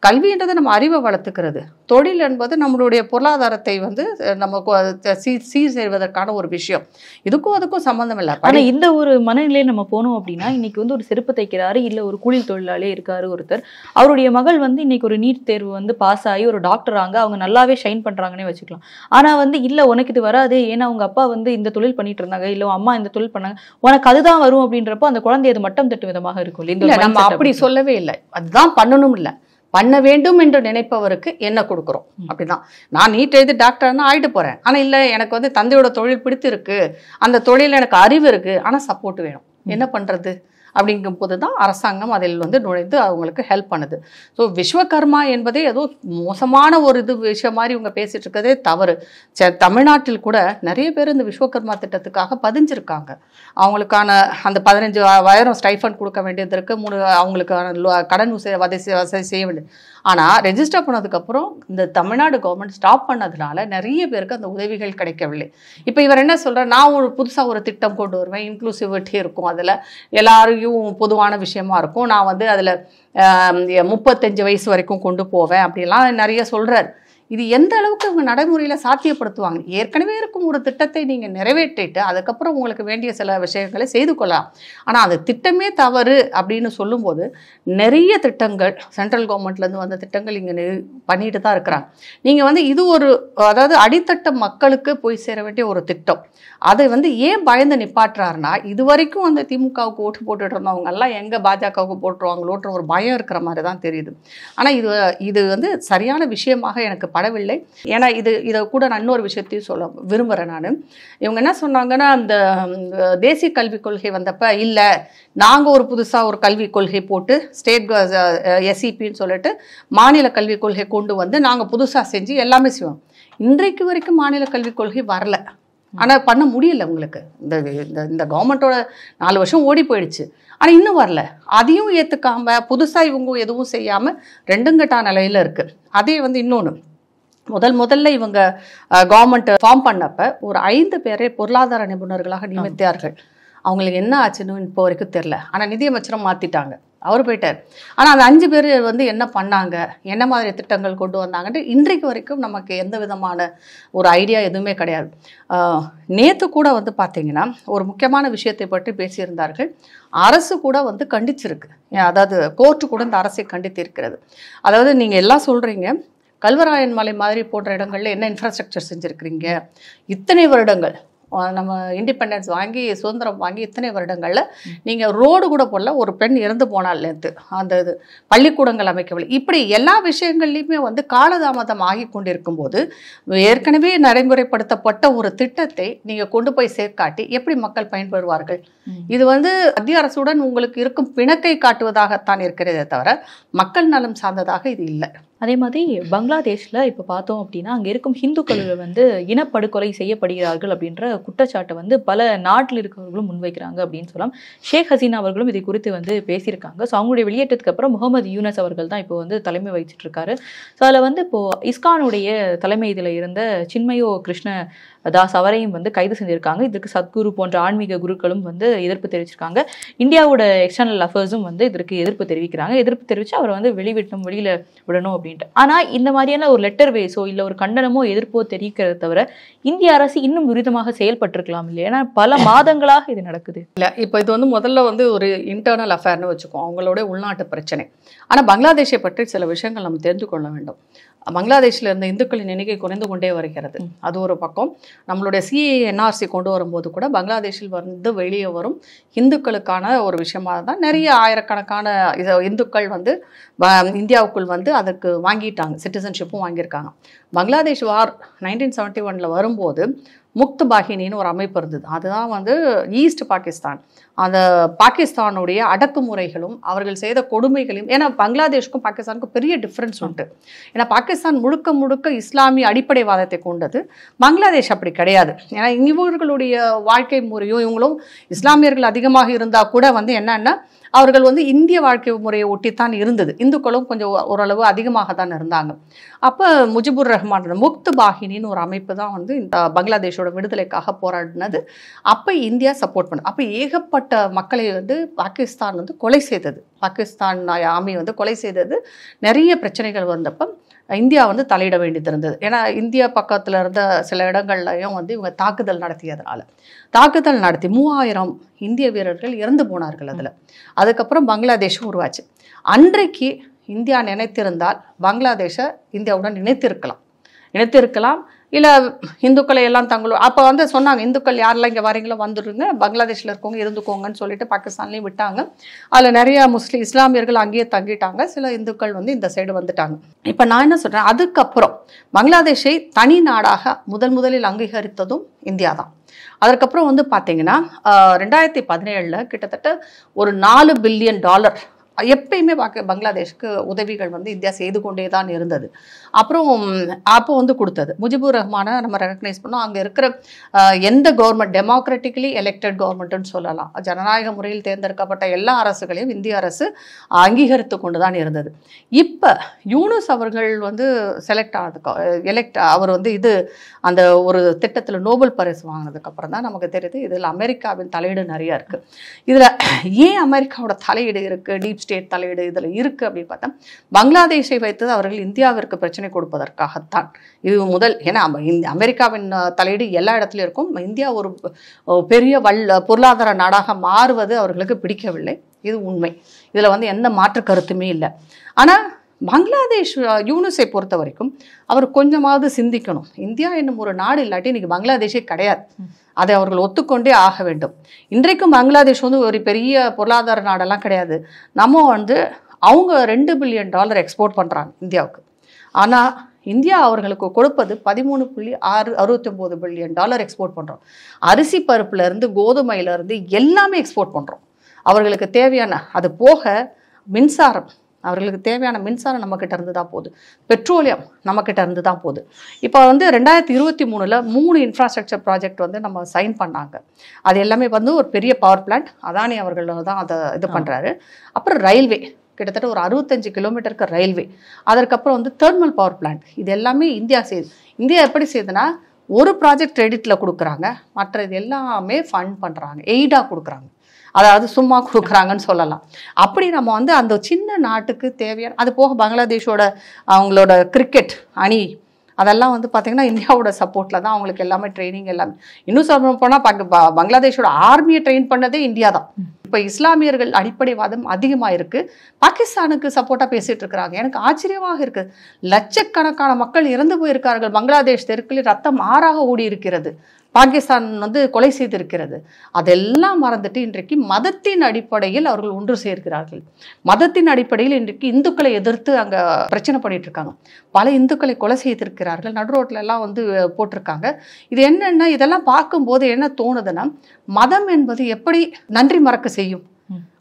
Speaker 1: கல்வின்றது நம்ம அறிவை வளர்த்துக்கிறது, தொழில் என்பது நம்மளுடைய பொருளாதாரத்தை வந்து நம்ம சீர் செய்வதற்கான ஒரு விஷயம். இதுக்கும் அதுக்கும் சம்பந்தம் இல்லை.
Speaker 2: ஆனா இந்த ஒரு மனநிலையை நம்ம போனோம் அப்படின்னா, இன்னைக்கு வந்து ஒரு செருப்பு தைக்கிறாரு, இல்ல ஒரு கூலி தொழிலாளியே இருக்காரு ஒருத்தர், அவருடைய மகள் வந்து இன்னைக்கு ஒரு நீட் தேர்வு வந்து பாஸ் ஆகி ஒரு டாக்டர் ஆங்க, அவங்க நல்லாவே ஷைன் பண்றாங்கன்னே வச்சுக்கலாம். ஆனா வந்து இல்ல உனக்கு இது வராது, ஏன்னா அவங்க அப்பா வந்து இந்த தொழில் பண்ணிட்டு இருந்தாங்க, இல்ல அம்மா இந்த தொழில் பண்ணாங்க, உனக்கு அதுதான் வரும் அப்படின்ற அந்த குழந்தை அது மட்டம் தட்டு விதமாக இருக்கும்.
Speaker 1: நம்ம அப்படி சொல்லவே இல்லை, அதுதான் பண்ணணும் இல்லை, பண்ண வேண்டும் என்று நினைப்பவருக்கு என்ன கொடுக்குறோம் அப்படிதான். நான் நீட் எழுதி டாக்டர்னா ஆயிட்டு போறேன், ஆனா இல்ல எனக்கு வந்து தந்தையோட தொழில் பிடித்து இருக்கு, அந்த தொழில் எனக்கு அறிவு இருக்கு, ஆனா சப்போர்ட் வேணும், என்ன பண்றது? அப்படிங்கும் போது தான் அரசாங்கம் அதில் வந்து நுழைந்து அவங்களுக்கு ஹெல்ப் பண்ணுது. ஸோ விஸ்வகர்மா என்பதே ஏதோ மோசமான ஒரு விஷயம் மாதிரி இவங்க பேசிட்டு இருக்கிறதே தவறு. தமிழ்நாட்டில் கூட நிறைய பேர் இந்த விஸ்வகர்மா திட்டத்துக்காக பதிஞ்சிருக்காங்க. அவங்களுக்கான அந்த 15,000 ஸ்டைஃபண்ட் கொடுக்க வேண்டியது இருக்கு, அவங்களுக்கான கடன் வசதி செய்ய வேண்டியது. ஆனால் ரெஜிஸ்டர் பண்ணதுக்கப்புறம் இந்த தமிழ்நாடு கவர்மெண்ட் ஸ்டாப் பண்ணதுனால நிறைய பேருக்கு அந்த உதவிகள் கிடைக்கவில்லை. இப்போ இவர் என்ன சொல்கிறார்? நான் ஒரு புதுசாக ஒரு திட்டம் கொண்டு வருவேன், இன்க்ளூசிவிட்டி இருக்கும், அதில் எல்லாரையும் பொதுவான விஷயமா இருக்கும், நான் வந்து அதில் 35 வயசு வரைக்கும் கொண்டு போவேன் அப்படிலாம் நிறைய சொல்கிறார். இது எந்த அளவுக்கு இவங்க நடைமுறையில் சாத்தியப்படுத்துவாங்க? ஏற்கனவே இருக்கும் ஒரு திட்டத்தை நீங்கள் நிறைவேற்றிட்டு அதுக்கப்புறம் உங்களுக்கு வேண்டிய சில விஷயங்களை செய்து கொள்ளலாம். ஆனால் அந்த திட்டமே தவறு அப்படின்னு சொல்லும்போது நிறைய திட்டங்கள் சென்ட்ரல் கவர்மெண்ட்லேருந்து வந்த திட்டங்கள் இங்கே பண்ணிட்டு தான் இருக்கிறாங்க. நீங்கள் வந்து இது ஒரு அதாவது அடித்தட்ட மக்களுக்கு போய் சேர வேண்டிய ஒரு திட்டம், அதை வந்து ஏன் பயந்து நிப்பாட்டுறாருன்னா, இது வரைக்கும் அந்த திமுகவுக்கு ஓட்டு போட்டுட்டு இருந்தவங்க எல்லாம் எங்கே பாஜகவுக்கு போட்டுருவாங்களோன்ற ஒரு பயம் இருக்கிற மாதிரி தான் தெரியுது. ஆனால் இது வந்து சரியான விஷயமாக எனக்கு படவில்லை. ஏன்னா இதை கூட நான் இன்னொரு விஷயத்தையும் சொல்ல விரும்புகிறேன். நான் இவங்க என்ன சொன்னாங்கன்னா, அந்த தேசிய கல்விக் கொள்கை வந்தப்ப இல்லை நாங்கள் ஒரு புதுசாக ஒரு கல்விக் கொள்கை போட்டு ஸ்டேட் எஸ்இபின்னு சொல்லிட்டு மாநில கல்விக் கொள்கை கொண்டு வந்து நாங்கள் புதுசாக செஞ்சு எல்லாமே செய்வோம். இன்றைக்கு வரைக்கும் மாநில கல்விக் கொள்கை வரல, ஆனால் பண்ண முடியல உங்களுக்கு. இந்த கவர்மெண்ட்டோட 4 வருஷம் ஓடி போயிடுச்சு, ஆனால் இன்னும் வரல. அதையும் ஏற்றுக்காம புதுசாக இவங்க எதுவும் செய்யாமல் ரெண்டுங்கட்டா நிலையில் இருக்குது. அதே வந்து இன்னொன்று, முதல்ல இவங்க கவர்மெண்ட் ஃபார்ம் பண்ணப்ப ஒரு 5 பேரை பொருளாதார நிபுணர்களாக நியமித்தார்கள். அவங்களுக்கு என்ன ஆச்சுன்னு இப்போ வரைக்கும் தெரில. ஆனால் நிதியமைச்சரும் மாற்றிட்டாங்க, அவர் போயிட்டார். ஆனால் அந்த 5 பேர் வந்து என்ன பண்ணாங்க, என்ன மாதிரி திட்டங்கள் கொண்டு வந்தாங்கன்ட்டு இன்றைக்கு வரைக்கும் நமக்கு எந்த விதமான ஒரு ஐடியா எதுவுமே கிடையாது. நேற்று கூட வந்து பார்த்தீங்கன்னா ஒரு முக்கியமான விஷயத்தை பற்றி பேசியிருந்தார்கள். அரசு கூட வந்து கண்டிச்சிருக்கு, அதாவது கோர்ட்டு கூட இந்த அரசை கண்டித்திருக்கிறது. அதாவது நீங்கள் எல்லாம் சொல்கிறீங்க, கல்வராயன் மலை மாதிரி போன்ற இடங்கள்ல என்ன இன்ஃப்ராஸ்ட்ரக்சர் செஞ்சுருக்கிறீங்க, இத்தனை வருடங்கள் நம்ம இண்டிபெண்டன்ஸ் வாங்கி சுதந்திரம் வாங்கி இத்தனை வருடங்களில் நீங்கள் ரோடு கூட போடல, ஒரு பெண் இறந்து போனால் நேற்று அந்த இது பள்ளிக்கூடங்கள் அமைக்கவில்லை. இப்படி எல்லா விஷயங்கள்லையுமே வந்து காலதாமதம் ஆகி கொண்டிருக்கும் போது ஏற்கனவே நடைமுறைப்படுத்தப்பட்ட ஒரு திட்டத்தை நீங்கள் கொண்டு போய் சேர்க்காட்டி எப்படி மக்கள் பயன்பெறுவார்கள்? இது வந்து மத்திய அரசுடன் உங்களுக்கு இருக்கும் பிணக்கை காட்டுவதாகத்தான் இருக்கிறதே தவிர மக்கள் நலம் சார்ந்ததாக இது இல்லை.
Speaker 2: அதே மாதிரி பங்களாதேஷ்ல இப்போ பார்த்தோம் அப்படின்னா அங்கே இருக்கும் ஹிந்துக்கள் வந்து இனப்படுகொலை செய்யப்படுகிறார்கள் அப்படின்ற குற்றச்சாட்டை வந்து பல நாட்டில் இருக்கிறவர்களும் முன்வைக்கிறாங்க அப்படின்னு சொல்லலாம். ஷேக் ஹசீனா அவர்களும் இதை குறித்து வந்து பேசியிருக்காங்க. ஸோ அவங்களுடைய வெளியேற்றத்துக்கு அப்புறம் முகமது யூனஸ் அவர்கள் தான் இப்போ வந்து தலைமை வகிச்சிட்டு இருக்காரு. ஸோ அதில் வந்து இப்போ இஸ்கானுடைய தலைமை இதில் இருந்த சின்மயோ கிருஷ்ண தாஸ் அவரையும் வந்து கைது செஞ்சிருக்காங்க. இதுக்கு சத்குரு போன்ற ஆன்மீக குருக்களும் வந்து எதிர்ப்பு தெரிவிச்சிருக்காங்க. இந்தியாவோட எக்ஸ்டர்னல் அஃபேர்ஸும் வந்து இதற்கு எதிர்ப்பு தெரிவிக்கிறாங்க. எதிர்ப்பு தெரிவித்து அவரை வந்து வெளியில விடணும் அப்படின்ட்டு. ஆனால் இந்த மாதிரியான ஒரு லெட்டர் வேஸோ இல்லை ஒரு கண்டனமோ எதிர்ப்போ தெரிவிக்கிறத தவிர இந்திய அரசு இன்னும் துரிதமாக செயல்பட்டிருக்கலாம் இல்லையா? ஏன்னா பல மாதங்களாக இது நடக்குது
Speaker 1: இல்லை. இப்போ இது வந்து முதல்ல வந்து ஒரு இன்டர்னல் அஃபேர்னு வச்சுக்கோம், அவங்களோட உள்நாட்டு பிரச்சனை. ஆனால் பங்களாதேஷை பற்றி சில விஷயங்கள் நம்ம தெரிந்து கொள்ள வேண்டும். பங்களாதேஷில் இருந்த இந்துக்களின் எண்ணிக்கை குறைந்து கொண்டே வருகிறது. அது ஒரு பக்கம். நம்மளுடைய CAA-NRC கொண்டு வரும்போது கூட பங்களாதேஷில் வந்து வெளியே வரும் இந்துக்களுக்கான ஒரு விஷயமாக தான் நிறைய ஆயிரக்கணக்கான இந்துக்கள் வந்து இந்தியாவுக்குள் வந்து அதுக்கு வாங்கிட்டாங்க, சிட்டிசன்ஷிப்பும் வாங்கியிருக்காங்க. பங்களாதேஷ் வார் 1971 வரும்போது முக்த் பாகினின்னு ஒரு அமைப்பு இருந்தது. அதுதான் வந்து ஈஸ்ட் பாகிஸ்தான். அந்த பாகிஸ்தானுடைய அடக்குமுறைகளும் அவர்கள் செய்த கொடுமைகளையும், ஏன்னா பங்களாதேஷ்க்கும் பாகிஸ்தானுக்கும் பெரிய டிஃப்ரென்ஸ் உண்டு. ஏன்னா பாகிஸ்தான் முழுக்க முழுக்க இஸ்லாமிய அடிப்படைவாதத்தை கொண்டது, பங்களாதேஷ் அப்படி கிடையாது. ஏன்னா இவர்களுடைய வாழ்க்கை முறையும் இவங்களும் இஸ்லாமியர்கள் அதிகமாக இருந்தால் கூட வந்து என்னன்னா அவர்கள் வந்து இந்திய வாழ்க்கை முறையை ஒட்டித்தான் இருந்தது. இந்துக்களும் கொஞ்சம் ஓரளவு அதிகமாக தான் இருந்தாங்க. அப்போ முஜிபுர் ரஹ்மான் முக்த் பாகினின்னு ஒரு அமைப்பு தான் வந்து இந்த பங்களாதேஷோட விடுதலைக்காக போராடினது. அப்போ இந்தியா சப்போர்ட் பண்ணது. அப்போ ஏகப்பட்ட மக்களை வந்து பாகிஸ்தான் வந்து கொலை செய்தது. பாகிஸ்தான் ஆர்மி வந்து கொலை செய்தது. நிறைய பிரச்சனைகள் வந்தப்போ இந்தியா வந்து தலையிட வேண்டியது இருந்தது. ஏன்னா இந்தியா பக்கத்தில் இருந்த சில இடங்கள்லையும் வந்து இவங்க தாக்குதல் நடத்தியதுனால தாக்குதல் நடத்தி 3000 இந்திய வீரர்கள் இறந்து போனார்கள் அதில். அதுக்கப்புறம் பங்களாதேஷும் உருவாச்சு. அன்றைக்கு இந்தியா நினைத்திருந்தால் பங்களாதேஷை இந்தியாவுடன் இணைத்திருக்கலாம். இல்லை இந்துக்களை எல்லாம் அப்போ வந்து சொன்னாங்க, இந்துக்கள் யாரெல்லாம் இங்கே வரீங்களோ வந்துடுங்க, பங்களாதேஷில் இருக்கவங்க இருந்துக்கோங்கன்னு சொல்லிட்டு பாகிஸ்தான்லேயும் விட்டாங்க. அதில் நிறையா இஸ்லாமியர்கள் அங்கேயே தங்கிட்டாங்க. சில இந்துக்கள் வந்து இந்த சைடு வந்துட்டாங்க. இப்போ நான் என்ன சொல்கிறேன், அதுக்கப்புறம் பங்களாதேஷை தனி நாடாக முதலில் அங்கீகரித்ததும் இந்தியா தான். அதற்கப்புறம் வந்து பார்த்தீங்கன்னா 2017 கிட்டத்தட்ட ஒரு $4 பில்லியன் எப்பயுமே பங்களாதேஷ்க்கு உதவிகள் வந்து இந்தியா செய்து கொண்டே தான் இருந்தது. அப்புறம் அப்போ வந்து கொடுத்தது முஜிபுர் ரஹ்மானை நம்ம ரெகக்னைஸ் பண்ணோம். அங்கே இருக்கிற எந்த கவர்மெண்ட் டெமோக்ராட்டிக்கலி எலெக்டட் கவர்மெண்ட்டுன்னு சொல்லலாம், ஜனநாயக முறையில் தேர்ந்தெடுக்கப்பட்ட எல்லா அரசுகளையும் இந்திய அரசு அங்கீகரித்து கொண்டு தான் இருந்தது. இப்போ யூனுஸ் அவர்கள் வந்து அவர் வந்து அந்த ஒரு திட்டத்தில் நோபல் பரிசு வாங்கினதுக்கப்புறம் தான் நமக்கு தெரியுது இதில் அமெரிக்காவின் தலையீடு நிறையா இருக்குது. இதில் ஏன் அமெரிக்காவோட தலையீடு இருக்குது, டீப் ஸ்டேட் தலையீடு இதில் இருக்குது அப்படின்னு பார்த்தா பங்களாதேஷை வைத்தது அவர்கள் இந்தியாவிற்கு பிரச்சனை கொடுப்பதற்காகத்தான். இது முதல். ஏன்னா அமெரிக்காவின் தலையீடு எல்லா இடத்துலையும் இருக்கும். இந்தியா ஒரு பெரிய பொருளாதார நாடாக மாறுவது அவர்களுக்கு பிடிக்கவில்லை. இது உண்மை. இதில் வந்து எந்த மாற்று கருத்துமே இல்லை. ஆனால் பங்களாதேஷ் யூனுஸை பொறுத்த வரைக்கும் அவர் கொஞ்சமாவது சிந்திக்கணும். இந்தியா என்னும் ஒரு நாடு இல்லாட்டி இன்னைக்கு பங்களாதேஷே கிடையாது. அதை அவர்கள் ஒத்துக்கொண்டே ஆக வேண்டும். இன்றைக்கும் பங்களாதேஷ் வந்து ஒரு பெரிய பொருளாதார நாடெல்லாம் கிடையாது. நம்ம வந்து அவங்க $2 பில்லியன் எக்ஸ்போர்ட் பண்ணுறாங்க இந்தியாவுக்கு. ஆனால் இந்தியா அவர்களுக்கு கொடுப்பது $13.69 பில்லியன் எக்ஸ்போர்ட் பண்ணுறோம். அரிசி பருப்புலேருந்து கோதுமையிலேருந்து எல்லாமே எக்ஸ்போர்ட் பண்ணுறோம். அவர்களுக்கு தேவையான அது போக மின்சாரம், அவர்களுக்கு தேவையான மின்சாரம் நம்மக்கிட்ட இருந்து தான் போகுது, பெட்ரோலியம் நம்மக்கிட்ட இருந்து தான் போகுது. இப்போ வந்து 2023 3 இன்ஃப்ராஸ்ட்ரக்சர் ப்ராஜெக்ட் வந்து நம்ம சைன் பண்ணாங்க. அது எல்லாமே வந்து ஒரு பெரிய பவர் பிளான்ட், அதானி அவர்கள் தான் அதை இது பண்ணுறாரு. அப்புறம் ரயில்வே, கிட்டத்தட்ட ஒரு 65 கிலோமீட்டருக்கு ரயில்வே. அதற்கப்புறம் வந்து தெர்மல் பவர் பிளான்ட். இது எல்லாமே இந்தியா செய்யுது. இந்தியா எப்படி செய்யுதுன்னா ஒரு ப்ராஜெக்ட் கிரெடிட்டில் கொடுக்குறாங்க, மற்ற இது எல்லாமே ஃபண்ட் பண்ணுறாங்க, எய்டாக கொடுக்குறாங்க. அதாவது சும்மா கொடுக்குறாங்கன்னு சொல்லலாம். அப்படி நம்ம வந்து அந்த சின்ன நாட்டுக்கு தேவையான, அது போக பங்களாதேஷோட அவங்களோட கிரிக்கெட் அணி அதெல்லாம் வந்து பார்த்திங்கன்னா இந்தியாவோட சப்போர்ட்டில் தான் அவங்களுக்கு எல்லாமே ட்ரைனிங் எல்லாமே. இன்னும் சொல்ல போனால் பங்களாதேஷோட ஆர்மியை ட்ரெயின் பண்ணதே இந்தியா தான். இப்போ இஸ்லாமியர்கள் அடிப்படைவாதம் அதிகமாக இருக்குது. பாகிஸ்தானுக்கு சப்போர்ட்டாக பேசிகிட்டு இருக்கிறாங்க. எனக்கு ஆச்சரியமாக இருக்குது. லட்சக்கணக்கான மக்கள் இறந்து போயிருக்கார்கள். பங்களாதேஷ் தெற்கில் ரத்தம் ஆறாக ஓடி இருக்கிறது. பாகிஸ்தான் வந்து கொலை செய்திருக்கிறது. அதெல்லாம் மறந்துட்டு இன்றைக்கு மதத்தின் அடிப்படையில் அவர்கள் ஒன்று சேர்க்கிறார்கள். மதத்தின் அடிப்படையில் இன்றைக்கு இந்துக்களை எதிர்த்து அங்கே பிரச்சனை பண்ணிட்டு இருக்காங்க. பல இந்துக்களை கொலை செய்திருக்கிறார்கள். நடு ரோட்ல எல்லாம் வந்து போட்டிருக்காங்க. இது என்னன்னா இதெல்லாம் பார்க்கும்போது என்ன தோணுதுன்னா, மதம் என்பது எப்படி நன்றி மறக்க செய்யும்?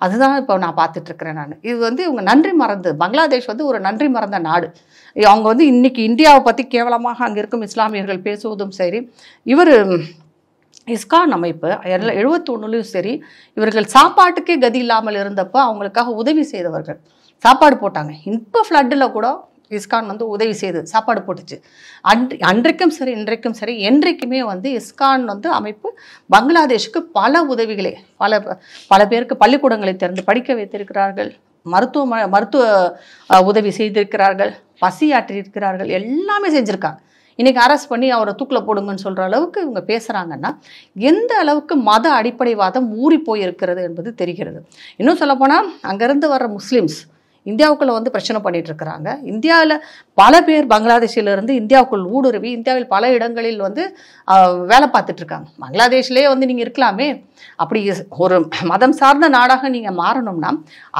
Speaker 1: அதுதான் இப்போ நான் பார்த்துட்டு இருக்கிறேன். நான் இது வந்து இவங்க நன்றி மறந்து, பங்களாதேஷ் வந்து ஒரு நன்றி மறந்த நாடு. அவங்க வந்து இன்னைக்கு இந்தியாவை பற்றி கேவலமாக அங்கே இருக்கும் இஸ்லாமியர்கள் பேசுவதும் சரி, இவர் இஸ்கான் அமைப்பு 71லையும் சரி, இவர்கள் சாப்பாட்டுக்கே கதி இல்லாமல் இருந்தப்போ அவங்களுக்காக உதவி செய்தவர்கள், சாப்பாடு போட்டாங்க. இப்போ ஃப்ளட்டில் கூட இஸ்கான் வந்து உதவி செய்து சாப்பாடு போட்டுச்சு. அன்றைக்கும் சரி இன்றைக்கும் சரி என்றைக்குமே வந்து இஸ்கான் வந்து அமைப்பு பங்களாதேஷுக்கு பல உதவிகளை பல பேருக்கு பள்ளிக்கூடங்களை திறந்து படிக்க வைத்திருக்கிறார்கள், மருத்துவ உதவி செய்திருக்கிறார்கள், பசியாற்றியிருக்கிறார்கள், எல்லாமே செஞ்சுருக்காங்க. இன்றைக்கி அரெஸ்ட் பண்ணி அவரை தூக்கில் போடுங்கன்னு சொல்கிற அளவுக்கு இவங்க பேசுகிறாங்கன்னா எந்த அளவுக்கு மத அடிப்படைவாதம் ஊறி போயிருக்கிறது என்பது தெரிகிறது. இன்னும் சொல்லப்போனால் அங்கேருந்து வர்ற முஸ்லீம்ஸ் இந்தியாவுக்குள்ளே வந்து பிரச்சனை பண்ணிட்டு இருக்கிறாங்க. இந்தியாவில் பல பேர் பங்களாதேஷிலிருந்து இந்தியாவுக்குள் ஊடுருவி இந்தியாவில் பல இடங்களில் வந்து வேலை பார்த்துட்டு இருக்காங்க. பங்களாதேஷ்லேயே வந்து நீங்கள் இருக்கலாமே. அப்படி ஒரு மதம் சார்ந்த நாடாக நீங்கள் மாறணும்னா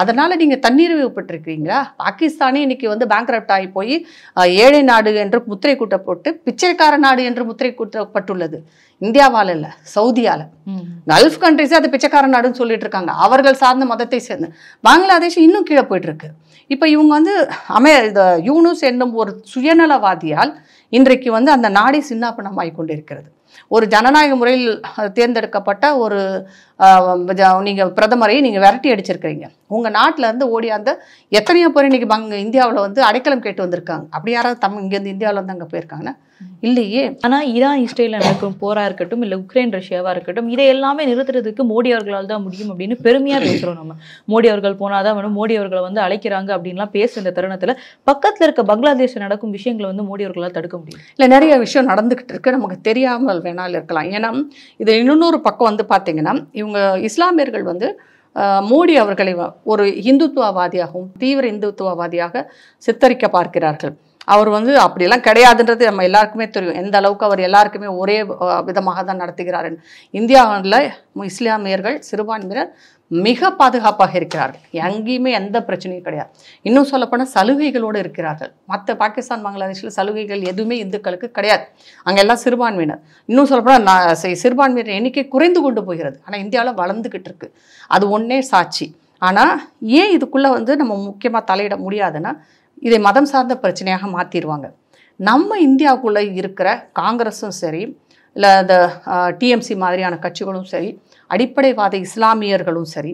Speaker 1: அதனால் நீங்கள் தன்னிறைவுபட்டிருக்கிறீங்களா? பாகிஸ்தானே இன்னைக்கு வந்து பேங்க்ரப்ட் ஆகி போய் ஏழை நாடு என்று முத்திரை கூட்டப்பட்டு பிச்சைக்கார நாடு என்று முத்திரை கூட்டப்பட்டுள்ளது. இந்தியாவால் இல்லை, சவுதியால். கல்ஃப் கண்ட்ரிஸே அது பிச்சைக்கார நாடுன்னு சொல்லிட்டு இருக்காங்க, அவர்கள் சார்ந்த மதத்தை சேர்ந்து. பங்களாதேஷ் இன்னும் கீழே போயிட்டு இருக்கு. இப்போ இவங்க வந்து யூனுஸ் என்னும் ஒரு சுயநலவாதியால் இன்றைக்கு வந்து அந்த நாடே சின்னாபின்னமாகி கொண்டிருக்கிறது. ஒரு ஜனநாயக முறையில் தேர்ந்தெடுக்கப்பட்ட ஒரு நீங்கள் பிரதமரை நீங்கள் விரட்டி அடிச்சிருக்கிறீங்க. உங்கள் நாட்டில் இருந்து ஓடியாந்த எத்தனையோ பேர் இன்றைக்கி இந்தியாவில் வந்து அடைக்கலம் கேட்டு வந்திருக்காங்க. அப்படி யாராவது இங்கேருந்து இந்தியாவில் வந்து அங்கே போயிருக்காங்கன்னா இல்லையே.
Speaker 2: ஆனால் ஈரான் இஸ்ரேலில் நடக்கும் போராக இருக்கட்டும், இல்லை உக்ரைன் ரஷ்யாவாக இருக்கட்டும், இதை எல்லாமே நிறுத்துறதுக்கு மோடி அவர்களால் தான் முடியும் அப்படின்னு பெருமையாக பேசுகிறோம். நம்ம மோடி அவர்கள் போனால் தான் வேணும், மோடி அவர்களை வந்து அழைக்கிறாங்க அப்படின்லாம் பேசுகிற தருணத்தில் பக்கத்தில் இருக்க பங்களாதேஷில் நடக்கும் விஷயங்களை வந்து மோடி அவர்களால் தடுக்க முடியும்.
Speaker 1: இல்லை, நிறைய விஷயம் நடந்துக்கிட்டு இருக்கு, நமக்கு தெரியாமல் வேணாலும் இருக்கலாம். ஏன்னா இது இன்னொரு பக்கம் வந்து பார்த்தீங்கன்னா, இவங்க இஸ்லாமியர்கள் வந்து மோடி அவர்களை ஒரு இந்துத்துவவாதியாகவும் தீவிர இந்துத்துவவாதியாக சித்தரிக்க பார்க்கிறார்கள். அவர் வந்து அப்படியெல்லாம் கிடையாதுன்றது நம்ம எல்லாருக்குமே தெரியும். எந்த அளவுக்கு அவர் எல்லாருக்குமே ஒரே விதமாக தான் நடத்துகிறார். இந்தியாவில் இஸ்லாமியர்கள் சிறுபான்மையினர் மிக பாதுகாப்பாக இருக்கிறார்கள். எங்கேயுமே எந்த பிரச்சனையும் கிடையாது. இன்னும் சொல்லப்போனால் சலுகைகளோடு இருக்கிறார்கள். மற்ற பாகிஸ்தான் பங்களாதேஷில் சலுகைகள் எதுவுமே இந்துக்களுக்கு கிடையாது. அங்கே எல்லாம் சிறுபான்மையினர். இன்னும் சொல்லப்போனால் சிறுபான்மையினர் எண்ணிக்கை குறைந்து கொண்டு போகிறது. ஆனால் இந்தியாவில் வளர்ந்துக்கிட்டு இருக்கு. அது ஒன்றே சாட்சி. ஆனால் ஏன் இதுக்குள்ளே வந்து நம்ம முக்கியமாக தலையிட முடியாதுன்னா, இதை மதம் சார்ந்த பிரச்சனையாக மாற்றிடுவாங்க. நம்ம இந்தியாவுக்குள்ளே இருக்கிற காங்கிரஸும் சரி, இல்லை இந்த டிஎம்சி மாதிரியான கட்சிகளும் சரி, அடிப்படைவாத இஸ்லாமியர்களும் சரி,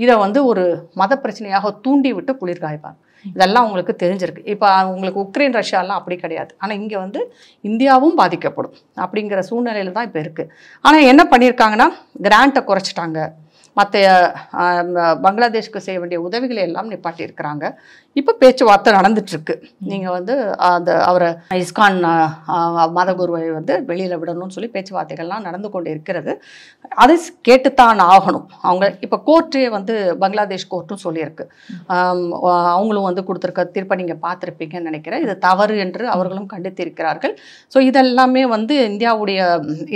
Speaker 1: இதை வந்து ஒரு மத பிரச்சனையாக தூண்டி விட்டு குளிர்காய்ப்பாங்க. இதெல்லாம் உங்களுக்கு தெரிஞ்சிருக்கு. இப்போ உங்களுக்கு உக்ரைன் ரஷ்யாலாம் அப்படி கிடையாது. ஆனால் இங்கே வந்து இந்தியாவும் பாதிக்கப்படும் அப்படிங்கிற சூழ்நிலையில் தான் இப்போ இருக்குது. ஆனால் என்ன பண்ணியிருக்காங்கன்னா, கிராண்ட்டை குறைச்சிட்டாங்க. மற்ற பங்களாதேஷ்க்கு செய்ய வேண்டிய உதவிகளை எல்லாம் நிப்பாட்டியிருக்கிறாங்க. இப்போ பேச்சுவார்த்தை நடந்துட்டுருக்கு. நீங்கள் வந்து அவரை இஸ்கான் மதகுருவை வந்து வெளியில் விடணும்னு சொல்லி பேச்சுவார்த்தைகள்லாம் நடந்து கொண்டு இருக்கிறது. அதை கேட்டுத்தான் ஆகணும். அவங்க இப்போ கோர்ட்டே வந்து பங்களாதேஷ் கோர்ட்டும் சொல்லியிருக்கு. அவங்களும் வந்து கொடுத்துருக்க தீர்ப்பை நீங்கள் பார்த்துருப்பீங்கன்னு நினைக்கிறேன். இது தவறு என்று அவர்களும் கண்டித்திருக்கிறார்கள். ஸோ இதெல்லாமே வந்து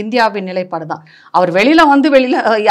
Speaker 1: இந்தியாவின் நிலைப்பாடு தான். அவர் வெளியில்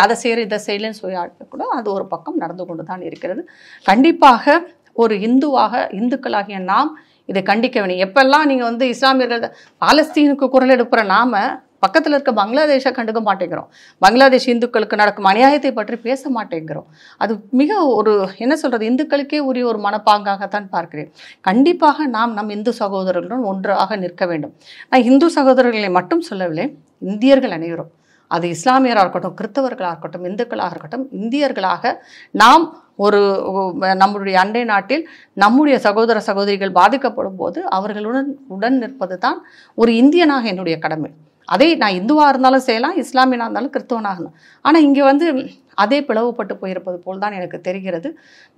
Speaker 1: அதை செய்கிற இதை செய்யலன்னு சொல்லி கூட அது ஒரு பக்கம் நடந்து கொண்டு தான் இருக்கிறது. கண்டிப்பாக ஒரு இந்துக்களாகிய நாம் இதை கண்டிக்க வேணும். எப்பெல்லாம் நீங்கள் வந்து இஸ்லாமியர்கள் பாலஸ்தீனுக்கு குரல் எடுப்புற நாம பக்கத்தில் இருக்க பங்களாதேஷை கண்டுக்க மாட்டேங்கிறோம். பங்களாதேஷ் இந்துக்களுக்கு நடக்கும் அநியாயத்தை பற்றி பேச மாட்டேங்கிறோம். அது மிக ஒரு என்ன சொல்கிறது, இந்துக்களுக்கே உரிய ஒரு மனப்பாங்காகத்தான் பார்க்கிறேன். கண்டிப்பாக நாம் நம் இந்து சகோதரர்களுடன் ஒன்றாக நிற்க வேண்டும். நான் இந்து சகோதரர்களை மட்டும் சொல்லவில்லை, இந்தியர்கள் அனைவரும், அது இஸ்லாமியராக இருக்கட்டும், கிறிஸ்தவர்களாக இருக்கட்டும், இந்துக்களாக இருக்கட்டும், இந்தியர்களாக நாம் நம்முடைய அண்டை நாட்டில் நம்முடைய சகோதர சகோதரிகள் பாதிக்கப்படும் போது அவர்களுடன் நிற்பது தான் ஒரு இந்தியனாக என்னுடைய கடமை. அதே நான் இந்துவாக இருந்தாலும் செய்யலாம், இஸ்லாமியனாக இருந்தாலும் கிறிஸ்தவனாக இருந்தாலும். ஆனால் இங்கே வந்து அதே பிளவுபட்டு போயிருப்பது போல் தான் எனக்கு தெரிகிறது.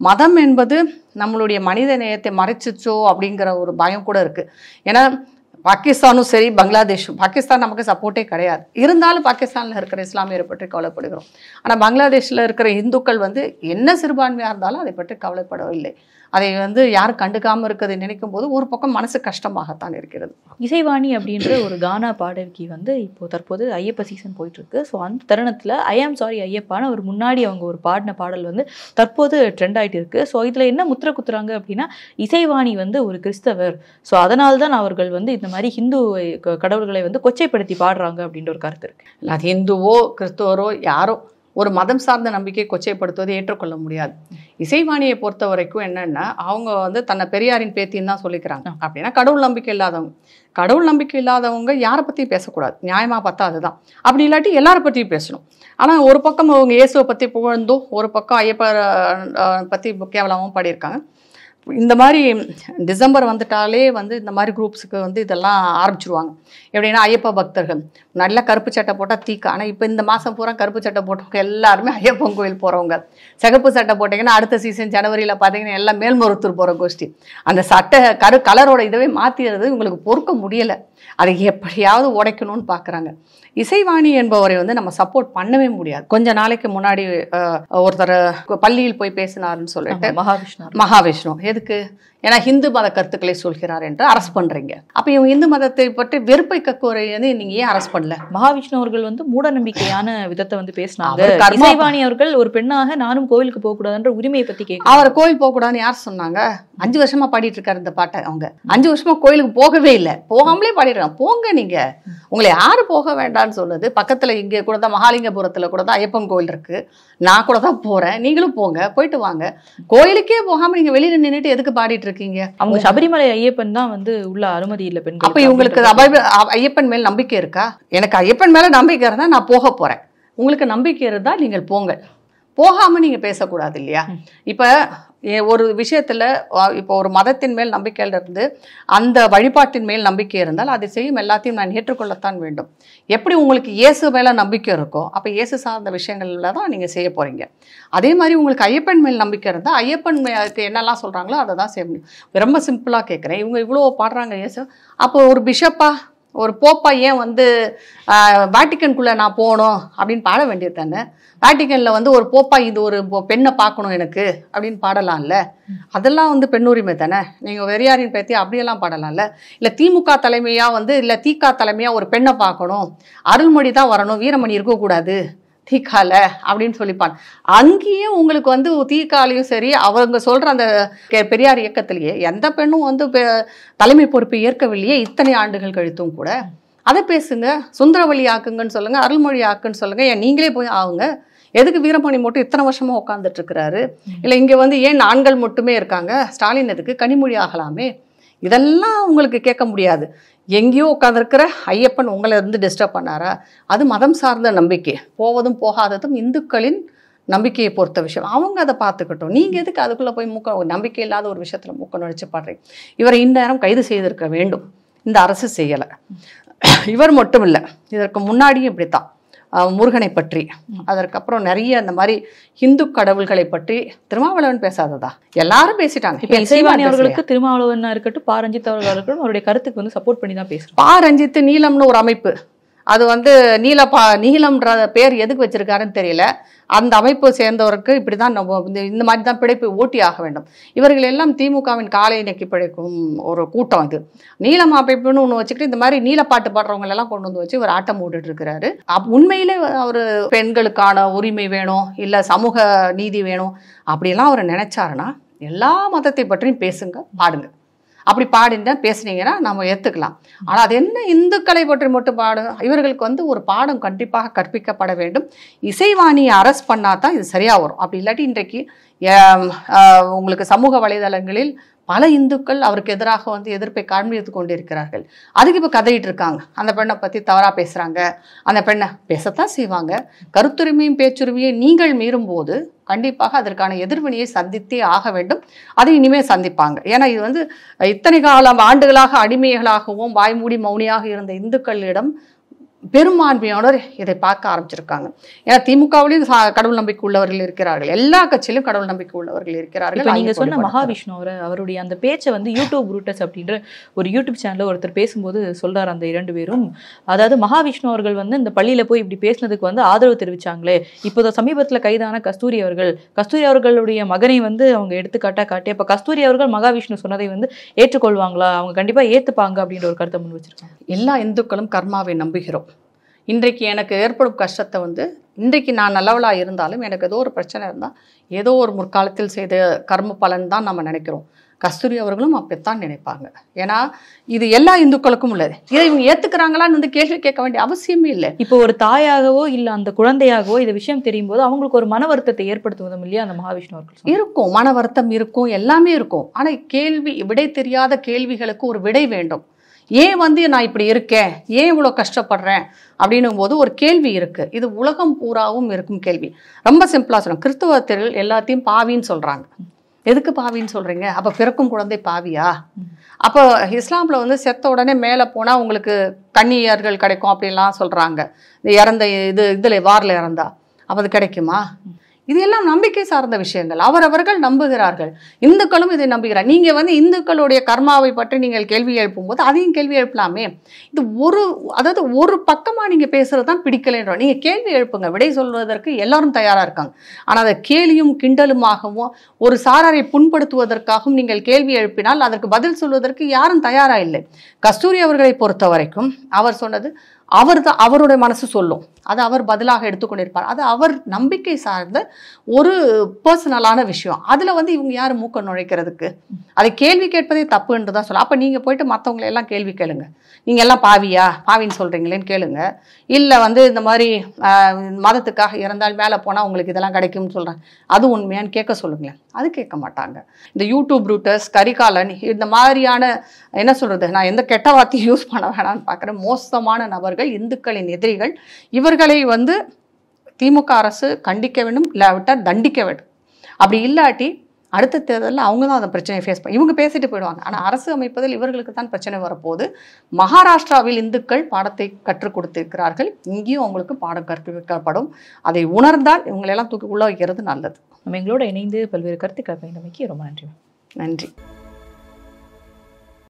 Speaker 1: மதம் என்பது நம்மளுடைய மனித நேயத்தை மறைச்சிச்சோ அப்படிங்கிற ஒரு பயம் கூட இருக்குது. ஏன்னா பாகிஸ்தானும் சரி பங்களாதேஷும், பாகிஸ்தான் நமக்கு சப்போர்ட்டே கிடையாது, இருந்தாலும் பாகிஸ்தானில் இருக்கிற இஸ்லாமியரை பற்றி கவலைப்படுகிறோம். ஆனால் பங்களாதேஷில் இருக்கிற இந்துக்கள் வந்து என்ன சிறுபான்மையாக இருந்தாலும் அதை பற்றி கவலைப்படவில்லை. அதை வந்து யாரும் கண்டுக்காமல் இருக்கிறதை நினைக்கும் போது ஒரு பக்கம் மனசு கஷ்டமாகத்தான் இருக்கிறது.
Speaker 2: இசைவாணி அப்படின்ற ஒரு கானா பாடகி வந்து இப்போ தற்போது ஐயப்ப சீசன் போயிட்டு இருக்கு. ஸோ அந்த தருணத்தில் ஐ ஆம் சாரி ஐயப்பான ஒரு முன்னாடி அவங்க ஒரு பாடின பாடல் வந்து தற்போது ட்ரெண்ட் ஆகிட்டு இருக்கு. ஸோ இதில் என்ன முத்திரை குத்துறாங்க அப்படின்னா, இசைவாணி வந்து ஒரு கிறிஸ்தவர், ஸோ அதனால்தான் அவர்கள் வந்து இந்த மாதிரி ஹிந்து கடவுள்களை வந்து கொச்சைப்படுத்தி பாடுறாங்க அப்படின்ற ஒரு கருத்து இருக்கு.
Speaker 1: அது ஹிந்துவோ கிறிஸ்துவரோ யாரோ ஒரு மதம் சார்ந்த நம்பிக்கையை கொச்சைப்படுத்துவதை ஏற்றுக்கொள்ள முடியாது. இசைவாணியை பொறுத்த வரைக்கும் என்னென்னா, அவங்க வந்து தன்னை பெரியாரின் பேத்தின்னு தான் சொல்லிக்கிறாங்க. அப்படின்னா கடவுள் நம்பிக்கை இல்லாதவங்க. கடவுள் நம்பிக்கை இல்லாதவங்க யாரை பற்றியும் பேசக்கூடாது, நியாயமாக பார்த்தா அதுதான். அப்படி இல்லாட்டி எல்லாரை பற்றியும் பேசணும். ஆனால் ஒரு பக்கம் அவங்க இயேசுவை பற்றி புகழ்ந்தும், ஒரு பக்கம் ஐயப்பர் பற்றி கேவலமும் பாடியிருக்காங்க. இந்த மாதிரி டிசம்பர் வந்துட்டாலே வந்து இந்த மாதிரி குரூப்ஸுக்கு வந்து இதெல்லாம் ஆரம்பிச்சிருவாங்க. எப்படின்னா ஐயப்ப பக்தர்கள் நல்ல கருப்பு சட்டை போட்டால் தீக்கா. ஆனால் இப்போ இந்த மாதம் பூரா கருப்பு சட்டை போட்டவங்க எல்லாருமே ஐயப்பன் கோயில் போகிறவங்க. சிகப்பு சட்டை போட்டிங்கன்னா அடுத்த சீசன் ஜனவரியில் பார்த்தீங்கன்னா எல்லாம் மேல்மருத்தூர் போகிற கோஷ்டி. அந்த சட்டை கலரோட இதவே மாற்றிடுறது இவங்களுக்கு பொறுக்க முடியலை. அதை எப்படியாவது உடைக்கணும்னு பார்க்குறாங்க. இசைவாணி என்பவரை வந்து நம்ம சப்போர்ட் பண்ணவே முடியாது. கொஞ்ச நாளைக்கு முன்னாடி ஒருத்தர் பள்ளியில் போய் பேசினாருன்னு சொல்லிட்டு மகாவிஷ்ணு எதுக்கு, ஏன்னா ஹிந்து மத கருத்துக்களை சொல்கிறார் என்று அரெஸ்ட் பண்றீங்க. அப்ப இவங்க இந்து மதத்தை பற்றி வெறுப்பை கக்குவரை நீங்க ஏன் அரெஸ்ட் பண்ணல?
Speaker 2: மகாவிஷ்ணு அவர்கள் வந்து மூட நம்பிக்கையான விதத்தை வந்து பேசினாங்க. இசைவாணி அவர்கள் ஒரு பெண்ணாக நானும் கோவிலுக்கு போக கூடாதுன்ற உரிமையை பத்தி கேட்க,
Speaker 1: அவர் கோயில் போக கூடாதுன்னு யார் சொன்னாங்க? 5 வருஷமா பாடிட்டு இருக்காரு இந்த பாட்டை. அவங்க 5 வருஷமா கோயிலுக்கு போகவே இல்லை, போகாமலே பாடிடுறாங்க. போங்க நீங்க, உங்களை யாரு போக வேண்டாம்னு சொன்னது? பக்கத்துல இங்கே கூட தான் மகாலிங்கபுரத்துல கூட தான் ஐயப்பன் கோயில் இருக்கு, நான் கூட தான் போறேன், நீங்களும் போங்க, போயிட்டு வாங்க. கோயிலுக்கே போகாம நீங்க வெளியில நின்றுட்டு எதுக்கு பாடிட்டு இருக்கீங்க?
Speaker 2: அவங்க சபரிமலை ஐயப்பன் தான் வந்து உள்ள அனுமதி இல்லை பெண்கள்.
Speaker 1: அப்ப இவங்களுக்கு ஐயப்பன் மேல் நம்பிக்கை இருக்கா? எனக்கு ஐயப்பன் மேல நம்பிக்கை இருந்தா நான் போக போறேன், உங்களுக்கு நம்பிக்கை இருந்தா நீங்கள் போங்க, போகாம நீங்க பேசக்கூடாது இல்லையா? இப்ப ஒரு விஷயத்துல இப்போ ஒரு மதத்தின் மேல் நம்பிக்கையில இருந்து அந்த வழிபாட்டின் மேல் நம்பிக்கை இருந்தால் அதை செய்யும் எல்லாத்தையும் நான் ஏற்றுக்கொள்ளத்தான் வேண்டும். எப்படி உங்களுக்கு இயேசு மேல நம்பிக்கை இருக்கோ அப்ப இயேசு சார்ந்த விஷயங்கள்ல தான் நீங்க செய்ய போறீங்க. அதே மாதிரி உங்களுக்கு ஐயப்பன் மேல் நம்பிக்கை இருந்தால் ஐயப்பன் என்னெல்லாம் சொல்றாங்களோ அதை தான் செய்ய முடியும். ரொம்ப சிம்பிளா கேட்குறேன், இவங்க இவ்வளோ பாடுறாங்க இயேசு, அப்போ ஒரு பிஷப்பா ஒரு போப்பா ஏன் வந்து வேட்டிக்கனுக்குள்ள நான் போகணும் அப்படின்னு பாட வேண்டியது தானே? வேட்டிக்கனில் வந்து ஒரு போப்பா இது ஒரு பெண்ணை பார்க்கணும் எனக்கு அப்படின்னு பாடலாம்ல? அதெல்லாம் வந்து பெண் உரிமை தானே? நீங்கள் வெறியாரின் பேத்தி அப்படியெல்லாம் பாடலாம்ல? இல்லை திமுக தலைமையாக வந்து இல்லை திக தலைமையாக ஒரு பெண்ணை பார்க்கணும், அருள்மொழி தான் வரணும், வீரமணி இருக்கக்கூடாது தீக்கால அப்படின்னு சொல்லிப்பான். அங்கேயும் உங்களுக்கு வந்து தீக்காலையும் சரி, அவங்க சொல்ற அந்த பெரியார் இயக்கத்திலேயே எந்த பெண்ணும் வந்து தலைமை பொறுப்பை ஏற்கவில்லையே இத்தனை ஆண்டுகள் கழித்தும் கூட. அதை பேசுங்க, சுந்தரவழி ஆக்குங்கன்னு சொல்லுங்க, அருள்மொழி ஆக்குன்னு சொல்லுங்க, ஏன் நீங்களே போய் ஆகுங்க. எதுக்கு வீரமணி மட்டும் இத்தனை வருஷமா உட்காந்துட்டு இருக்கிறாரு? இல்லை இங்கே வந்து ஏன் ஆண்கள் மட்டுமே இருக்காங்க, ஸ்டாலின் எதுக்கு கனிமொழி ஆகலாமே? இதெல்லாம் உங்களுக்கு கேட்க முடியாது. எங்கேயோ உட்காந்துருக்கிற ஐயப்பன் உங்களை இருந்து டிஸ்டர்ப் பண்ணாரா? அது மதம் சார்ந்த நம்பிக்கை, போவதும் போகாததும் இந்துக்களின் நம்பிக்கையை பொறுத்த விஷயம். அவங்க அதை பார்த்துக்கட்டும். நீங்கள் எதுக்கு அதுக்குள்ளே போய் நம்பிக்கை இல்லாத ஒரு விஷயத்தில் மூக்க நுழைச்சு பாடுறீங்க? இவரை இந்நேரம் கைது செய்திருக்க வேண்டும், இந்த அரசு செய்யலை. இவர் மட்டும் இல்லை, இதற்கு முன்னாடியும் இப்படித்தான் முருகனை பற்றி, அதற்கப்புறம் நிறைய அந்த மாதிரி இந்து கடவுள்களை பற்றி திருமாவளவன் பேசாததா? எல்லாரும் பேசிட்டாங்க.
Speaker 2: இப்ப இசைவாணி அவர்களுக்கு திருமாவளவன் இருக்கட்டும், பா ரஞ்சித் அவர்கள் இருக்கட்டும், அவருடைய கருத்துக்கு வந்து சப்போர்ட் பண்ணி தான் பேசுறோம்.
Speaker 1: பா ரஞ்சித் நீலம்னு ஒரு அமைப்பு, அது வந்து நீலம்ன்ற பேர் எதுக்கு வச்சிருக்காருன்னு தெரியல. அந்த அமைப்பு சேர்ந்தவருக்கு இப்படிதான் நம்ம இந்த மாதிரி தான் பிழைப்பு ஓட்டி ஆக வேண்டும். இவர்கள் எல்லாம் திமுகவின் காலை நக்கி பிழைக்கும் ஒரு கூட்டம். அது நீலம் அமைப்புன்னு ஒன்று வச்சுக்கிட்டு இந்த மாதிரி நீலப்பாட்டு பாடுறவங்க எல்லாம் கொண்டு வந்து வச்சு இவர் ஆட்டம் போட்டுட்டு இருக்கிறாரு. உண்மையிலே அவர் பெண்களுக்கான உரிமை வேணும், இல்லை சமூக நீதி வேணும் அப்படியெல்லாம் அவர் நினைச்சாருன்னா எல்லா மதத்தை பற்றியும் பேசுங்க, பாடுங்க. அப்படி பாடினா பேசுனீங்கன்னா நம்ம ஏற்றுக்கலாம். ஆனால் அது என்ன இந்துக்களை பற்றி மட்டும் இவர்களுக்கு வந்து ஒரு பாடம் கண்டிப்பாக கற்பிக்கப்பட வேண்டும். இசைவாணியை அரெஸ்ட் பண்ணாதான் இது சரியாக வரும். அப்படி இல்லாட்டி இன்றைக்கு உங்களுக்கு சமூக வலைதளங்களில் பல இந்துக்கள் அவருக்கு எதிராக வந்து எதிர்ப்பை காண்பித்து கொண்டிருக்கிறார்கள். அதுக்கு இப்போ கதையிட்டு இருக்காங்க, அந்த பெண்ணை பற்றி தவறாக பேசுகிறாங்க, அந்த பெண்ணை பேசத்தான் செய்வாங்க. கருத்துரிமையும் பேச்சுரிமையும் நீங்கள் மீறும்போது கண்டிப்பாக அதற்கான எதிர்வினையை சந்தித்தே ஆக வேண்டும். அதை இனிமேல் சந்திப்பாங்க. ஏன்னா இது வந்து இத்தனை காலம் ஆண்டுகளாக அடிமைகளாகவும் வாய்மூடி மௌனியாக இருந்த இந்துக்களிடம் பெரும்பான்மையோட இதை பார்க்க ஆரம்பிச்சிருக்காங்க. ஏன்னா திமுகவிலையும் கடவுள் நம்பிக்கை உள்ளவர்கள் இருக்கிறார்கள், எல்லா கட்சியிலும் கடவுள் நம்பிக்கை உள்ளவர்கள் இருக்கிறார்கள்.
Speaker 2: இப்போ நீங்க சொன்ன மகாவிஷ்ணு அவருடைய அந்த பேச்சை வந்து யூடியூப் ரூட்டஸ் அப்படின்ற ஒரு யூடியூப் சேனல்ல ஒருத்தர் பேசும்போது சொல்றாரு அந்த 2 பேரும், அதாவது மகாவிஷ்ணு அவர்கள் வந்து இந்த பள்ளியில போய் இப்படி பேசினதுக்கு வந்து ஆதரவு தெரிவிச்சாங்களே, இப்போ சமீபத்துல கைதான கஸ்தூரி அவர்களுடைய மகனை வந்து அவங்க எடுத்துக்காட்டா காட்டி, அப்ப கஸ்தூரி அவர்கள் மகாவிஷ்ணு சொன்னதை வந்து ஏற்றுக்கொள்வாங்களா, அவங்க கண்டிப்பா ஏத்துப்பாங்க அப்படின்ற ஒரு கருத்தை முன் வச்சிருக்காங்க.
Speaker 1: எல்லா இந்துக்களும் கர்மாவை நம்புகிறோம். இன்றைக்கு எனக்கு ஏற்படும் கஷ்டத்தை வந்து இன்றைக்கு நான் நல்லவளாக இருந்தாலும் எனக்கு ஏதோ ஒரு பிரச்சனை இருந்தால் ஏதோ ஒரு முற்காலத்தில் செய்த கர்ம பலன் தான் நம்ம நினைக்கிறோம். கஸ்தூரி அவர்களும் அப்படித்தான் நினைப்பாங்க. ஏன்னா இது எல்லா இந்துக்களுக்கும் உள்ளது. இதை இவங்க ஏற்றுக்கிறாங்களான்னு வந்து கேள்வி கேட்க வேண்டிய அவசியமே இல்லை.
Speaker 2: இப்போ ஒரு தாயாகவோ இல்லை அந்த குழந்தையாகவோ இந்த விஷயம் தெரியும் போது அவங்களுக்கு ஒரு மன வருத்தத்தை ஏற்படுத்துவதும் இல்லையா அந்த மகாவிஷ்ணு அவர்கள்?
Speaker 1: இருக்கும், மன வருத்தம் இருக்கும், எல்லாமே இருக்கும். ஆனால் விடை தெரியாத கேள்விகளுக்கு ஒரு விடை வேண்டும். ஏன் வந்து நான் இப்படி இருக்கேன், ஏன் இவ்வளோ கஷ்டப்படுறேன் அப்படின்னும் போது ஒரு கேள்வி இருக்குது. இது உலகம் பூராவும் இருக்கும் கேள்வி. ரொம்ப சிம்பிளாக சொல்கிறேன். கிறிஸ்துவத்தில் எல்லாத்தையும் பாவின்னு சொல்கிறாங்க. எதுக்கு பாவின்னு சொல்கிறீங்க? அப்போ பிறக்கும் குழந்தை பாவியா? அப்போ இஸ்லாமில் வந்து செத்த உடனே மேலே போனால் உங்களுக்கு கன்னியர்கள் கிடைக்கும் அப்படின்லாம் சொல்கிறாங்க. இறந்த இதில் வாரில் இறந்தா அப்போ அது கிடைக்குமா? இது எல்லாம் நம்பிக்கை சார்ந்த விஷயங்கள். அவரவர்கள் நம்புகிறார்கள். இந்துக்களும் இதை நம்புகிறார். நீங்கள் வந்து இந்துக்களுடைய கர்மாவை பற்றி நீங்கள் கேள்வி எழுப்பும்போது அதையும் கேள்வி எழுப்பலாமே. இது ஒரு பக்கமாக நீங்கள் பேசுகிறது தான் பிடிக்கலைன்றோம். நீங்கள் கேள்வி எழுப்புங்க, விடை சொல்வதற்கு எல்லாரும் தயாராக இருக்காங்க. ஆனால் அதை கேலியும் கிண்டலுமாகவும் ஒரு சாராரை புண்படுத்துவதற்காகவும் நீங்கள் கேள்வி எழுப்பினால் அதற்கு பதில் சொல்வதற்கு யாரும் தயாராக இல்லை. கஸ்தூரி அவர்களை பொறுத்த வரைக்கும் அவர் சொன்னது அவருடைய மனசு சொல்லும், அது அவர் பதிலாக எடுத்துக்கொண்டிருப்பார். அது அவர் நம்பிக்கை சார்ந்த ஒரு பர்சனலான விஷயம். அதில் வந்து இவங்க யார் மூக்க நுழைக்கிறதுக்கு? அதை கேள்வி கேட்பதே தப்பு என்று தான் சொல்ல. அப்போ நீங்கள் போயிட்டு மற்றவங்களை எல்லாம் கேள்வி கேளுங்க. நீங்கள் எல்லாம் பாவின்னு சொல்கிறீங்களேன்னு கேளுங்க. இல்லை வந்து இந்த மாதிரி மதத்துக்காக இறந்தால் மேலே போனால் உங்களுக்கு இதெல்லாம் கிடைக்கும்னு சொல்கிறேன், அது உண்மையான்னு கேட்க சொல்லுங்களேன். அது கேட்க மாட்டாங்க. இந்த யூடியூப் ரூட்டர்ஸ், கரிகாலன், இந்த மாதிரியான என்ன சொல்கிறது, நான் எந்த கெட்ட வார்த்தையும் யூஸ் பண்ண வேணான்னு பார்க்குறேன், மோசமான நபர்கள், இந்துக்களின் எதிரிகள். இவர்களை வந்து திமுக அரசு கண்டிக்க வேண்டும், இல்லாவிட்டால் தண்டிக்க வேண்டும். அப்படி இல்லாட்டி அடுத்த தேர்தலில் அவங்க தான் அந்த பிரச்சனையை ஃபேஸ் பண்ணி இவங்க பேசிட்டு போயிடுவாங்க. ஆனால் அரசு அமைப்பதில் இவர்களுக்கு தான் பிரச்சனை வரப்போகுது. மகாராஷ்டிராவில் இந்துக்கள் பாடத்தை கற்றுக் கொடுத்திருக்கிறார்கள். இங்கேயும் அவங்களுக்கு பாடம் கற்பிக்கப்படும். அதை உணர்ந்தால் இவங்களெல்லாம் தூக்கி உள்ள வைக்கிறது நல்லது.
Speaker 2: நம்ம எங்களோட இணைந்து பல்வேறு கருத்துக்கள் பயந்தமைக்கு ரொம்ப நன்றி.
Speaker 1: நன்றி.